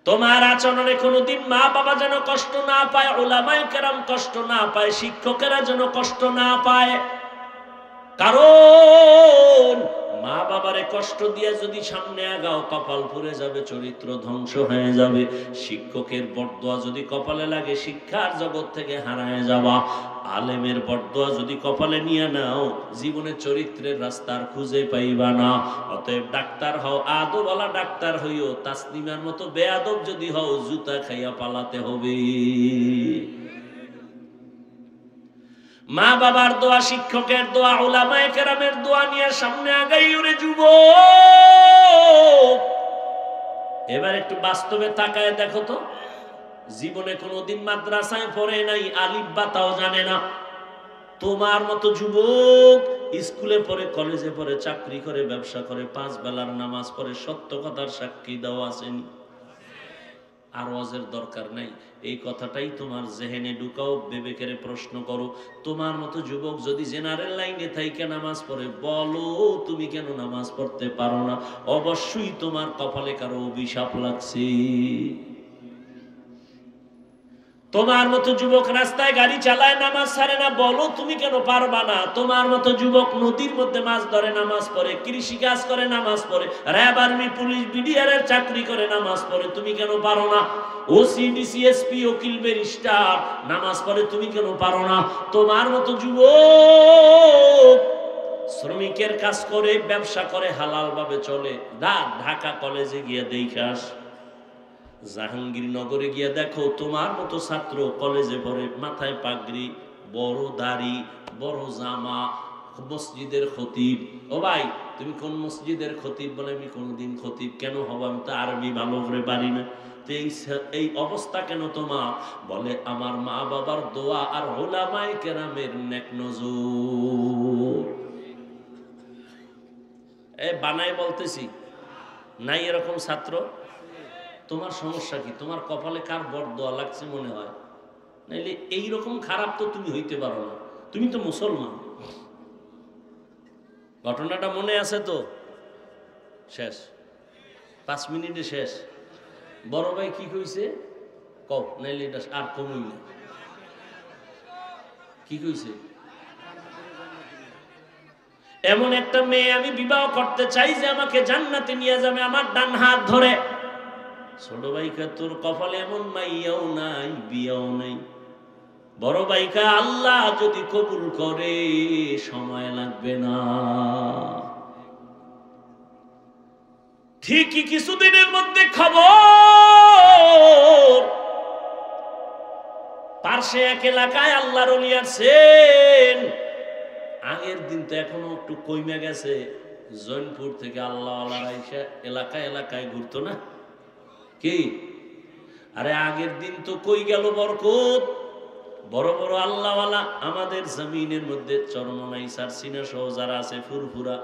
তোমার আচরণে কোনোদিন মা বাবা যেন কষ্ট না পায়, উলামায়ে কেরাম কষ্ট না পায়, শিক্ষকেরা যেন কষ্ট না পায়। কারণ মা বাবারে কষ্ট দিয়ে যদি সামনে আগাও, কপাল পুড়ে যাবে, চরিত্র ধ্বংস হয়ে যাবে। শিক্ষকের বরদোয়া যদি কপালে লাগে, শিক্ষার জগৎ থেকে হারায় যাবা। আলেমের বরদোয়া যদি কপালে নিয়ে নাও, জীবনে চরিত্রের রাস্তার খুঁজে পাইবা না। অতএব ডাক্তার হও, আদবওয়ালা ডাক্তার হইও, তাসলিমার মতো বেয়াদব যদি হও, জুতা খাইয়া পালাতে হবে। মা বাবার দোয়া, শিক্ষকের দোয়া, উলামায়ে কেরামের দোয়া নিয়ে সামনে আগাই ওরে যুবক। এবার একটু বাস্তবে তাকায় দেখো তো, জীবনে কোনোদিন মাদ্রাসায় পড়ে নাই, আলিফ বা তাও জানে না। তোমার মতো যুবক স্কুলে পড়ে, কলেজে পড়ে, চাকরি করে, ব্যবসা করে, 5 বেলার নামাজ পড়ে, সত্য কথার সাক্ষী দাও আসেনি। আর ওয়াজের দরকার নাই, এই কথাটাই তোমার জেহেনে ঢুকাও, বিবেকের প্রশ্ন করো। তোমার মতো যুবক যদি জেনারেল লাইনে থাইকে নামাজ পড়ে, বলো তুমি কেন নামাজ পড়তে পারো না? অবশ্যই তোমার কপালে কারো অভিশাপ লাগছে। তোমার মতো যুবক রাস্তায় গাড়ি চালায়, নামাজ ছাড়ে না, বলো তুমি কেন পারবা না? তোমার মতো যুবক নদীর মধ্যে মাছ ধরে, নামাজ পড়ে, কৃষি কাজ করে, নামাজ পড়ে, র্যাব, আর্মি, পুলিশ, বিডিআর এর চাকরি করে, নামাজ পড়ে, তুমি কেন পারো না? ওসি, ডিসি, এসপি, উকিল, ব্যারিস্টার নামাজ পড়ে, তুমি কেন পারো না? তোমার মতো যুবক শ্রমিকের কাজ করে, ব্যবসা করে, হালাল ভাবে চলে। ঢাকা কলেজে গিয়ে দেখে আস, জাহাঙ্গীরনগরে গিয়ে দেখো তোমার মতো ছাত্র কলেজে পড়ে, মাথায় পাগড়ি, বড় দাড়ি, বড় জামা, মসজিদের খতিব। ও ভাই, তুমি কোন মসজিদের খতিব? বলে আমি কোনদিন খতিব কেন হব, আমি তো আরবি ভালো করে পারি না। তো এই অবস্থা কেন তোমার? বলে আমার মা বাবার দোয়া আর উলামায়ে কেরামের নেক নজর। বানায় বলতেছি নাই এরকম ছাত্র? তোমার সমস্যা কি? তোমার কপালে কার বরদোয়া লাগছে মনে হয়? নাইলে এইরকম খারাপ তো তুমি হইতে পারো না, তুমি তো মুসলমান। ঘটনাটা মনে আছে তো? শেষ 5 মিনিটে শেষ। বড় ভাই কি কইছে কও, নাইলে এটা আর কমই না। কি কইছে? এমন একটা মেয়ে আমি বিবাহ করতে চাই যে আমাকে জান্নাতে নিয়ে যাবে আমার ডান হাত ধরে। ছোট ভাইকা তোর কপালে এমন মাইয়াও নাই, বিয়াও নাই। বড় ভাইকা আল্লাহ যদি কবুল করে সময় লাগবে না, ঠিকই কিছুদিনের মধ্যে খবর পার্শ্বে এক এলাকায় আল্লাহর ওলি আছেন। আগের দিন তো এখনো একটু কইমে গেছে, জৈনপুর থেকে আল্লাহ আইসা এলাকায় এলাকায় ঘুরতো না কি? আরে আগের দিন তো কই গেল বরকত। বড় বড় আল্লাহওয়ালা আমাদের জমিনের মধ্যে চরমনাই সারসিনা সহ যারা আছে ফুরফুরা,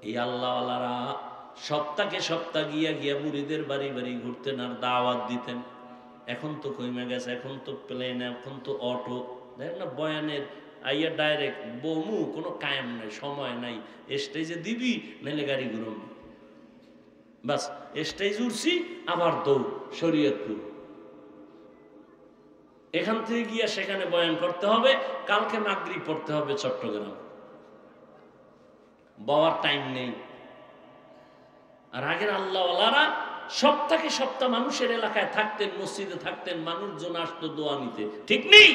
এই আল্লাহওয়ালারা সপ্তাহে সপ্তাহ গিয়া গিয়া মুরিদের বাড়ি বাড়ি ঘুরতেন আর দাওয়াত দিতেন। এখন তো কইমে গেছে, এখন তো প্লেন, এখন তো অটো। দেখেন না বয়ানের আইয়া ডাইরেক্ট বমু, কোনো কায়েম নাই, সময় নাই। স্টেজে দিবি নাইলে গাড়ি ঘুরবি, বাস স্টেজ উঠছি আবার দৌড় শরীয়তপুর। এখান থেকে গিয়া সেখানে বয়ান করতে হবে, কালকে মাগরিব পড়তে হবে চট্টগ্রাম। বাবার টাইম নেই। আর আগের আল্লাহওয়ালারা সপ্তাহে সপ্তাহ মানুষের এলাকায় থাকতেন, মসজিদে থাকতেন, মানুষজন আসতো দোয়া নিতে, ঠিক নেই?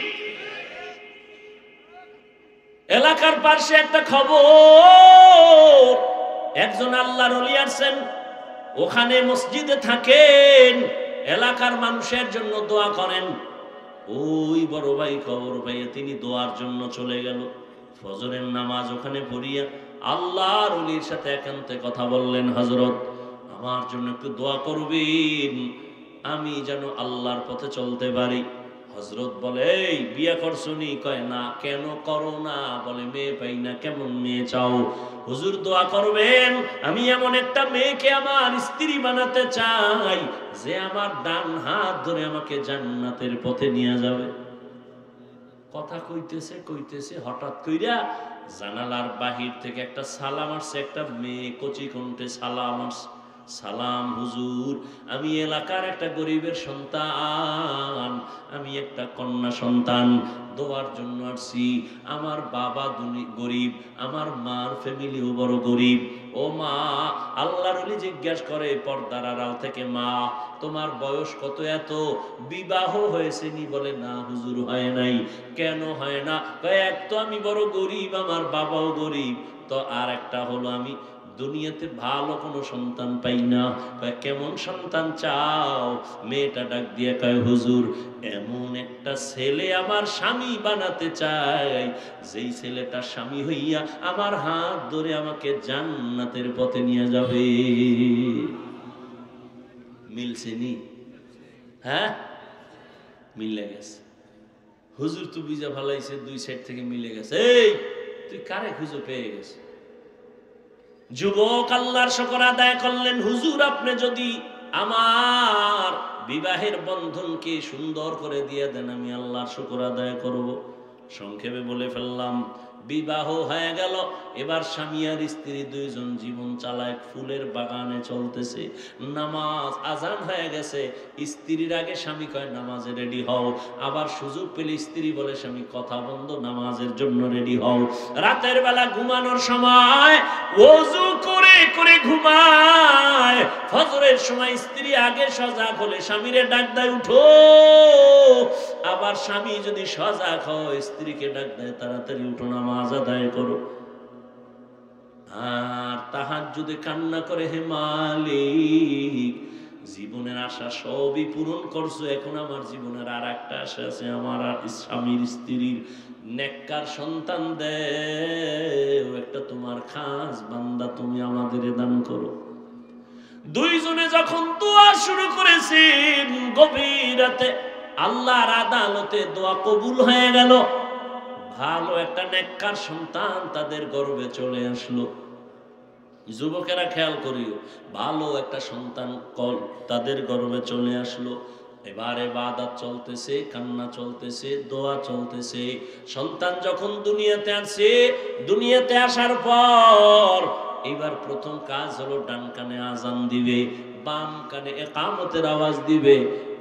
এলাকার পাশে একটা খবর, একজন আল্লাহর ওলি আছেন, ওখানে মসজিদে থাকেন, এলাকার মানুষের জন্য দোয়া করেন। ওই বড় ভাই খবর পাইয়া তিনি দোয়ার জন্য চলে গেল। ফজরের নামাজ ওখানে পড়িয়া আল্লাহর ওলির সাথে একান্তে কথা বললেন, হযরত আমার জন্য একটু দোয়া করবেন, আমি যেন আল্লাহর পথে চলতে পারি। হযরত বলে, এই বিয়ে করছনি? কয় না। কেন করো না? বলে মেয়ে পাই না। কেমন মেয়ে চাও? হুজুর দোয়া করবেন, আমি এমন একটা মেয়েকে আমার স্ত্রী বানাতে চাই যে আমার ডান হাত ধরে আমাকে জান্নাতের পথে নিয়ে যাবে। কথা কইতেছে কইতেছে হঠাৎ কইরা জানালার বাহির থেকে একটা সালাম আসছে। একটা মেয়ে কচি কণ্ঠে সালাম আসছে, সালাম হুজুর, আমি এলাকার একটা গরিবের সন্তান, আমি একটা কন্যা সন্তান, দোয়ার জন্য আসছি। আমার বাবা গরিব, আমার মার ফ্যামিলিও বড় গরিব। ও মা, আল্লাহর ওলি জিজ্ঞাসা করে পর্দার আড়াল থেকে, মা তোমার বয়স কত? এত বিবাহ হয়েছে নি? বলে না হুজুর হয় নাই। কেন হয় না? এক তো আমি বড় গরিব, আমার বাবাও গরিব, তো আর একটা হলো আমি দুনিয়াতে ভালো কোনো সন্তান পাই না। কেমন সন্তান চাও? মেয়েটা ডাক দিয়ে কয়, হুজুর এমন একটা ছেলে আমার স্বামী বানাতে চাই, যেই ছেলেটা স্বামী হইয়া আমার হাত ধরে আমাকে জান্নাতের পথে নিয়ে যাবে। মিলছে নি? হ্যাঁ, মিলে গেছে। হুজুর তো বিজা ভালাইছে, দুই সাইড থেকে মিলে গেছে। এই তুই কারে খুঁজে পেয়ে গেছে? যুবক আল্লাহর শুকর আদায় করলেন, হুজুর আপনি যদি আমার বিবাহের বন্ধনকে সুন্দর করে দিয়ে দেন, আমি আল্লাহর শুকর আদায় করব। সংক্ষেপে বলে ফেললাম, বিবাহ হয়ে গেল। এবার স্বামী আর স্ত্রী দুইজন জীবন চালায়, ফুলের বাগানে চলতেছে। নামাজ আজান হয়ে গেছে, স্ত্রীর আগে স্বামী কয় নামাজে রেডি হও। আবার সুযোগ পেলে স্ত্রী বলে, স্বামী কথা বন্ধ, নামাজের জন্য রেডি হও। রাতের বেলা ঘুমানোর সময় ওযু করে করে ঘুমায়। ফজরের সময় স্ত্রী আগে সজাগ হলে স্বামীরে ডাক দেয়, উঠো। আবার স্বামী যদি সজাগ হয়, স্ত্রীকে ডাক দেয়, তাড়াতাড়ি উঠো, নামাজ আদায় করো। আর তাহাজ্জুদে কান্না করে, হে মালিক, জীবনের আশা সবই পূরণ করছো, এখন আমার জীবনের আর একটা আশা আছে, আমার আর স্বামীর স্ত্রীর নেককার সন্তান দেও, একটা তোমার খাস বান্দা তুমি আমাদের দান করো। দুইজনে যখন দোয়া শুরু করেছেন, গভীর রাতে আল্লাহর আদালতে দোয়া কবুল হয়ে গেল। ভালো একটা নেককার সন্তান তাদের গর্ভে চলে আসলো। যুবকেরা খেয়াল করিও, ভালো একটা সন্তান তাদের গর্ভে চলে আসলো। এবারে ইবাদত চলতেছে, কান্না চলতেছে, দোয়া চলতেছে। সন্তান যখন দুনিয়াতে আসে, দুনিয়াতে আসার পর এবার প্রথম কাজ হলো ডান কানে আজান দিবে, বাম কানে ইকামতের আওয়াজ দিবে।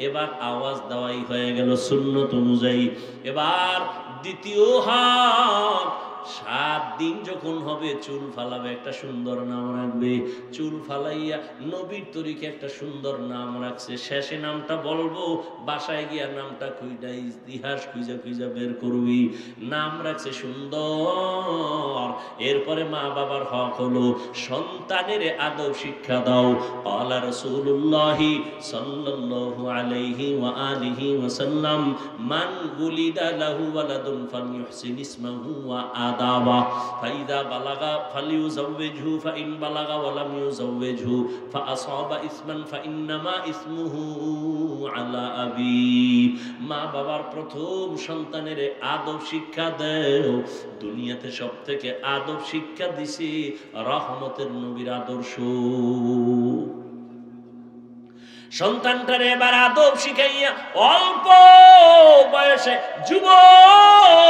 এবার আওয়াজ দেওয়াই হয়ে গেল সুন্নত অনুযায়ী। এবার দ্বিতীয় হাত, 7 দিন যখন হবে চুল ফালাবে, একটা সুন্দর নাম রাখবে। চুল ফালাইয়া নবীর তরিকে একটা সুন্দর নাম রাখছে, শেষে নামটা বলবো, বাসায় গিয়া নামটা খুঁজা ইতিহাস খুঁজা বের করবি। নাম রাখছে সুন্দর। এরপরে মা বাবার হক হলো সন্তানের আদব শিক্ষা দাও। ক্বালা রাসূলুল্লাহি সাল্লাল্লাহু আলাইহি ওয়া আলিহি ওয়াসাল্লাম, মান গুলিদা লাহু ওয়ালাদুন ফালইউহসিন ইসমাহু ওয়া আদাবা, ফাইদা বালাগা ফালিউযাওবিজহু, ফাইন বালাগা ওয়া লাম ইউযাওবিজহু ফাআসাবা ইসমান ফাইন্নামা ইসমুহু আলা আবি। মা বাবার প্রথম সন্তানের আদব শিক্ষা দেও। দুনিয়াতে সবথেকে আদব শিক্ষা দিছে রহমতের নবীর আদর্শ। সন্তানটারে এবার আদব শিখাইয়া অল্প বয়সে যুবক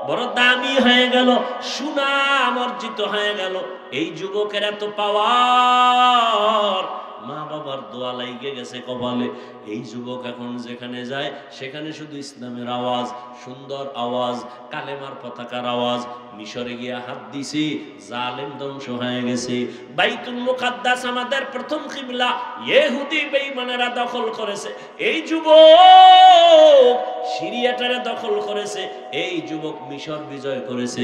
বড় দামি হয়ে গেল, সুনাম অর্জিত হয়ে গেল। এই যুবকের এত পাওয়ার, মা বাবার দোয়া লাইগে গেছে কপালে। এই যুবক এখন যেখানে যায় সেখানে শুধু ইসলামের আওয়াজ, সুন্দর আওয়াজ, কালেমার পতাকার আওয়াজ। মিশরে গিয়া হাত দিছে, জালেম ধ্বংস হয়ে গেছে। বাইতুল মুকাদ্দাস আমাদের প্রথম কিবলা, ইহুদি বেঈমানেরা দখল করেছে। এই যুবক সিরিয়াটারে দখল করেছে। এই যুবক মিশর বিজয় করেছে।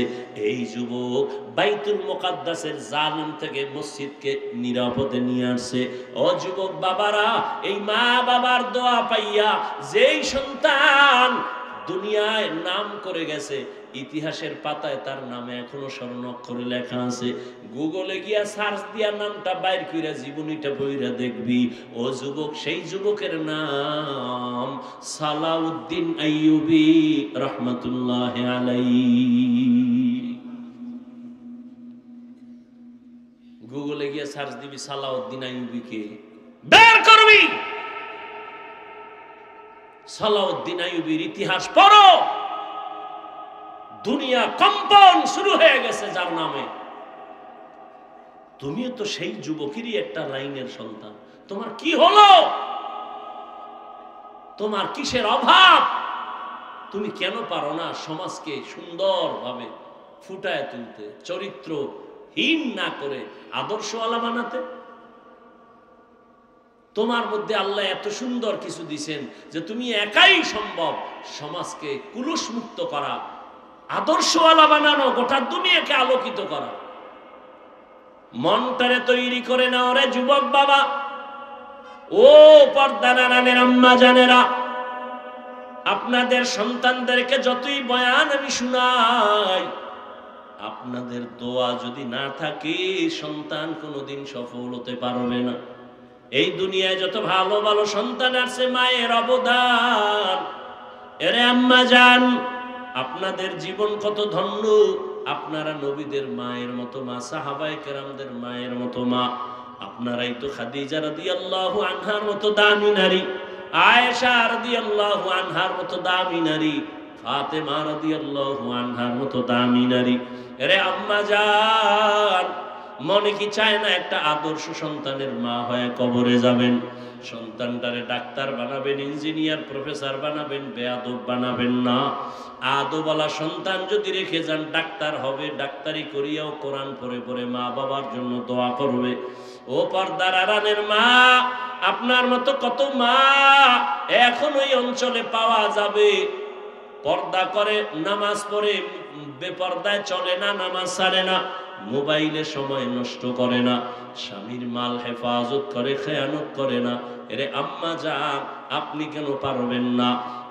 এই যুবক বাইতুল মুকাদ্দাসের জালিম থেকে মসজিদকে নিরাপদে নিয়ে আসছে। ও যুবক বাবারা, এই মা বাবার দোয়া পাইয়া যেই সন্তান দুনিয়ায় নাম করে গেছে, ইতিহাসের পাতায় তার নামে এখনো স্বর্ণাক্ষরে লেখা আছে। গুগলে গিয়া সার্চ দিয়া নামটা বাইর কইরা জীবনীটা বইরা দেখবি। ও যুবক, সেই যুবকের নাম সালাউদ্দিন আইয়ুবী রাহমাতুল্লাহি আলাইহি। গুগলে গিয়া সার্চ দিবি সালাউদ্দিন আইয়ুবীকে, বের করবি। সালাউদ্দিন আইয়ুবীর ইতিহাস পড়ো, দুনিয়া কম্পন শুরু হয়ে গেছে যার নামে। তুমিও তো সেই যুবকেরই একটা লাইনের সন্তান। তোমার কি হলো? তোমার কিসের অভাব? তুমি কেন পারো না সমাজকে সুন্দরভাবে ফুটায় তুলতে, চরিত্রহীন না করে আদর্শওয়ালা বানাতে? তোমার মধ্যে আল্লাহ এত সুন্দর কিছু দিছেন যে তুমি একাই সম্ভব সমাজকে কুলুষ মুক্ত করা, আদর্শওয়ালা বানানো, গোটা দুনিয়াকে আলোকিত করা। মনটারে তৈরি করে নাও রে যুবক বাবা। ও পর্দানারানের আম্মা জানেরা, আপনাদের সন্তানদেরকে যতই বয়ান আমি শুনাই, আপনাদের দোয়া যদি না থাকে সন্তান কোনোদিন সফল হতে পারবে না। এই দুনিয়ায় যত ভালো ভালো সন্তান আছে, মায়ের অবদান। এরে আম্মা জান, আপনাদের জীবন কত ধন্য। আপনারা নবীদের মায়ের মতো মা, সাহাবায়ে কেরামদের মায়ের মতো মা। আপনারাই তো খাদিজা রাদিয়াল্লাহু আনহার মতো দামি নারী, আয়েশা রাদিয়াল্লাহু আনহার মতো দামি নারী, ফাতেমা রাদিয়াল্লাহু আনহার মতো দামি নারী। এরে আম্মা জান, মনে কি চায় না একটা আদর্শ সন্তানের মা হয়ে কবরে যাবেন? সন্তানটারে ডাক্তার বানাবেন, ইঞ্জিনিয়ার, প্রফেসর বানাবেন, বেয়াদব বানাবেন না। আদবওয়ালা সন্তান যদি রেখে যান, ডাক্তার হবে, ডাক্তারি করিয়াও কোরআন পড়ে পড়ে মা বাবার জন্য দোয়া করবে। ও পর্দার আড়ালের মা, আপনার মতো কত মা এখন ওই অঞ্চলে পাওয়া যাবে। পর্দা করে, নামাজ পড়ে, বেপর্দায় চলে না, নামাজ ছাড়ে না। মোবাইলে সময় নষ্ট করে না, স্বামীর মাল হেফাজত করে, খেয়ানত করে না। এরে আম্মা যান, আপনি কেন পারবেন না?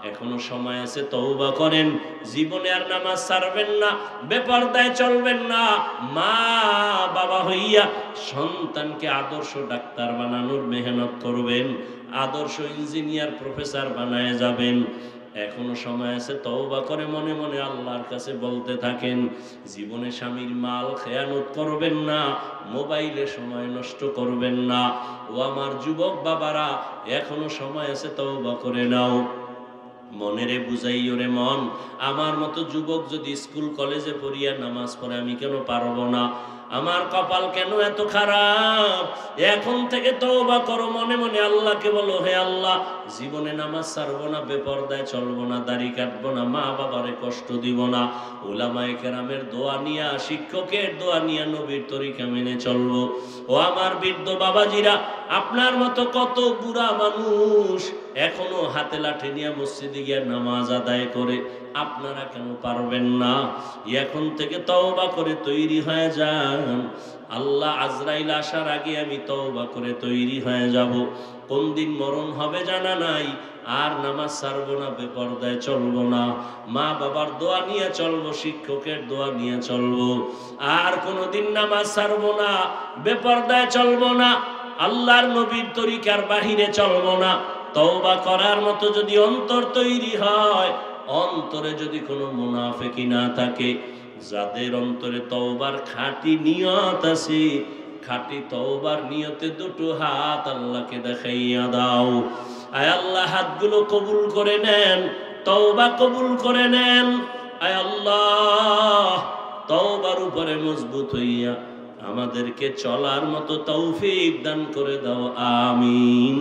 এখনো সময় আছে, তওবা করেন। জীবনে আর নামাজ ছাড়বেন না, বেপরদায় চলবেন না। মা বাবা হইয়া সন্তানকে আদর্শ ডাক্তার বানানোর মেহনত করবেন, আদর্শ ইঞ্জিনিয়ার প্রফেসর বানায় যাবেন। এখনো সময় আছে, তওবা করে মনে মনে আল্লাহর কাছে বলতে থাকেন। জীবনে স্বামীর মাল খেয়ানত করবেন না, মোবাইলে সময় নষ্ট করবেন না। ও আমার যুবক বাবারা, এখনো সময় আছে, তওবা করে নাও। মনেরে বুঝাইও রে মন, আমার মতো যুবক যদি স্কুল কলেজে পড়িয়া নামাজ পড়ে, আমি কেন পারবো না? আমার কপাল কেন এত খারাপ? এখন থেকে তওবা করো, মনে মনে আল্লাহকে বলো, হে আল্লাহ, জীবনে নামাজ ছাড়বো না, বেপরদায় চলবো না, দাড়ি কাটবো না, মা বাবারে কষ্ট দিব না। উলামায়ে কেরামের দোয়া নিয়া, শিক্ষকের দোয়া নিয়া নবীর তরিকা মেনে চলবো। ও আমার বৃদ্ধ বাবাজিরা, আপনার মতো কত বুড়া মানুষ এখনো হাতে লাঠি নিয়ে মসজিদে গিয়ে নামাজ আদায় করে, আপনারা কেন পারবেন না? এখন থেকে তওবা করে তৈরি হয়ে যান। আল্লাহ আজরাইল আসার আগে আমি তওবা করে তৈরি হয়ে যাব। কোন দিন মরণ হবে জানা নাই। আর নামাজ ছাড়বো না, বেপরদায় চলবো না, মা বাবার দোয়া নিয়ে চলবো, শিক্ষকের দোয়া নিয়ে চলবো। আর কোনোদিন নামাজ ছাড়বো না, বেপরদায় চলবো না, আল্লাহর নবীর তরিকার বাহিরে চলবো না। তওবা করার মতো যদি অন্তর তৈরি হয়, অন্তরে যদি কোনো মুনাফিকি না থাকে, যাদের অন্তরে তওবার খাঁটি নিয়ত আছে, খাঁটি তওবার নিয়তে দুটো হাত আল্লাহকে দেখাইয়া দাও। আয় আল্লাহ, হাতগুলো কবুল করে নেন, তওবা কবুল করে নেন। আয় আল্লাহ, তওবার উপরে মজবুত হইয়া আমাদেরকে চলার মতো তৌফিক দান করে দাও। আমিন।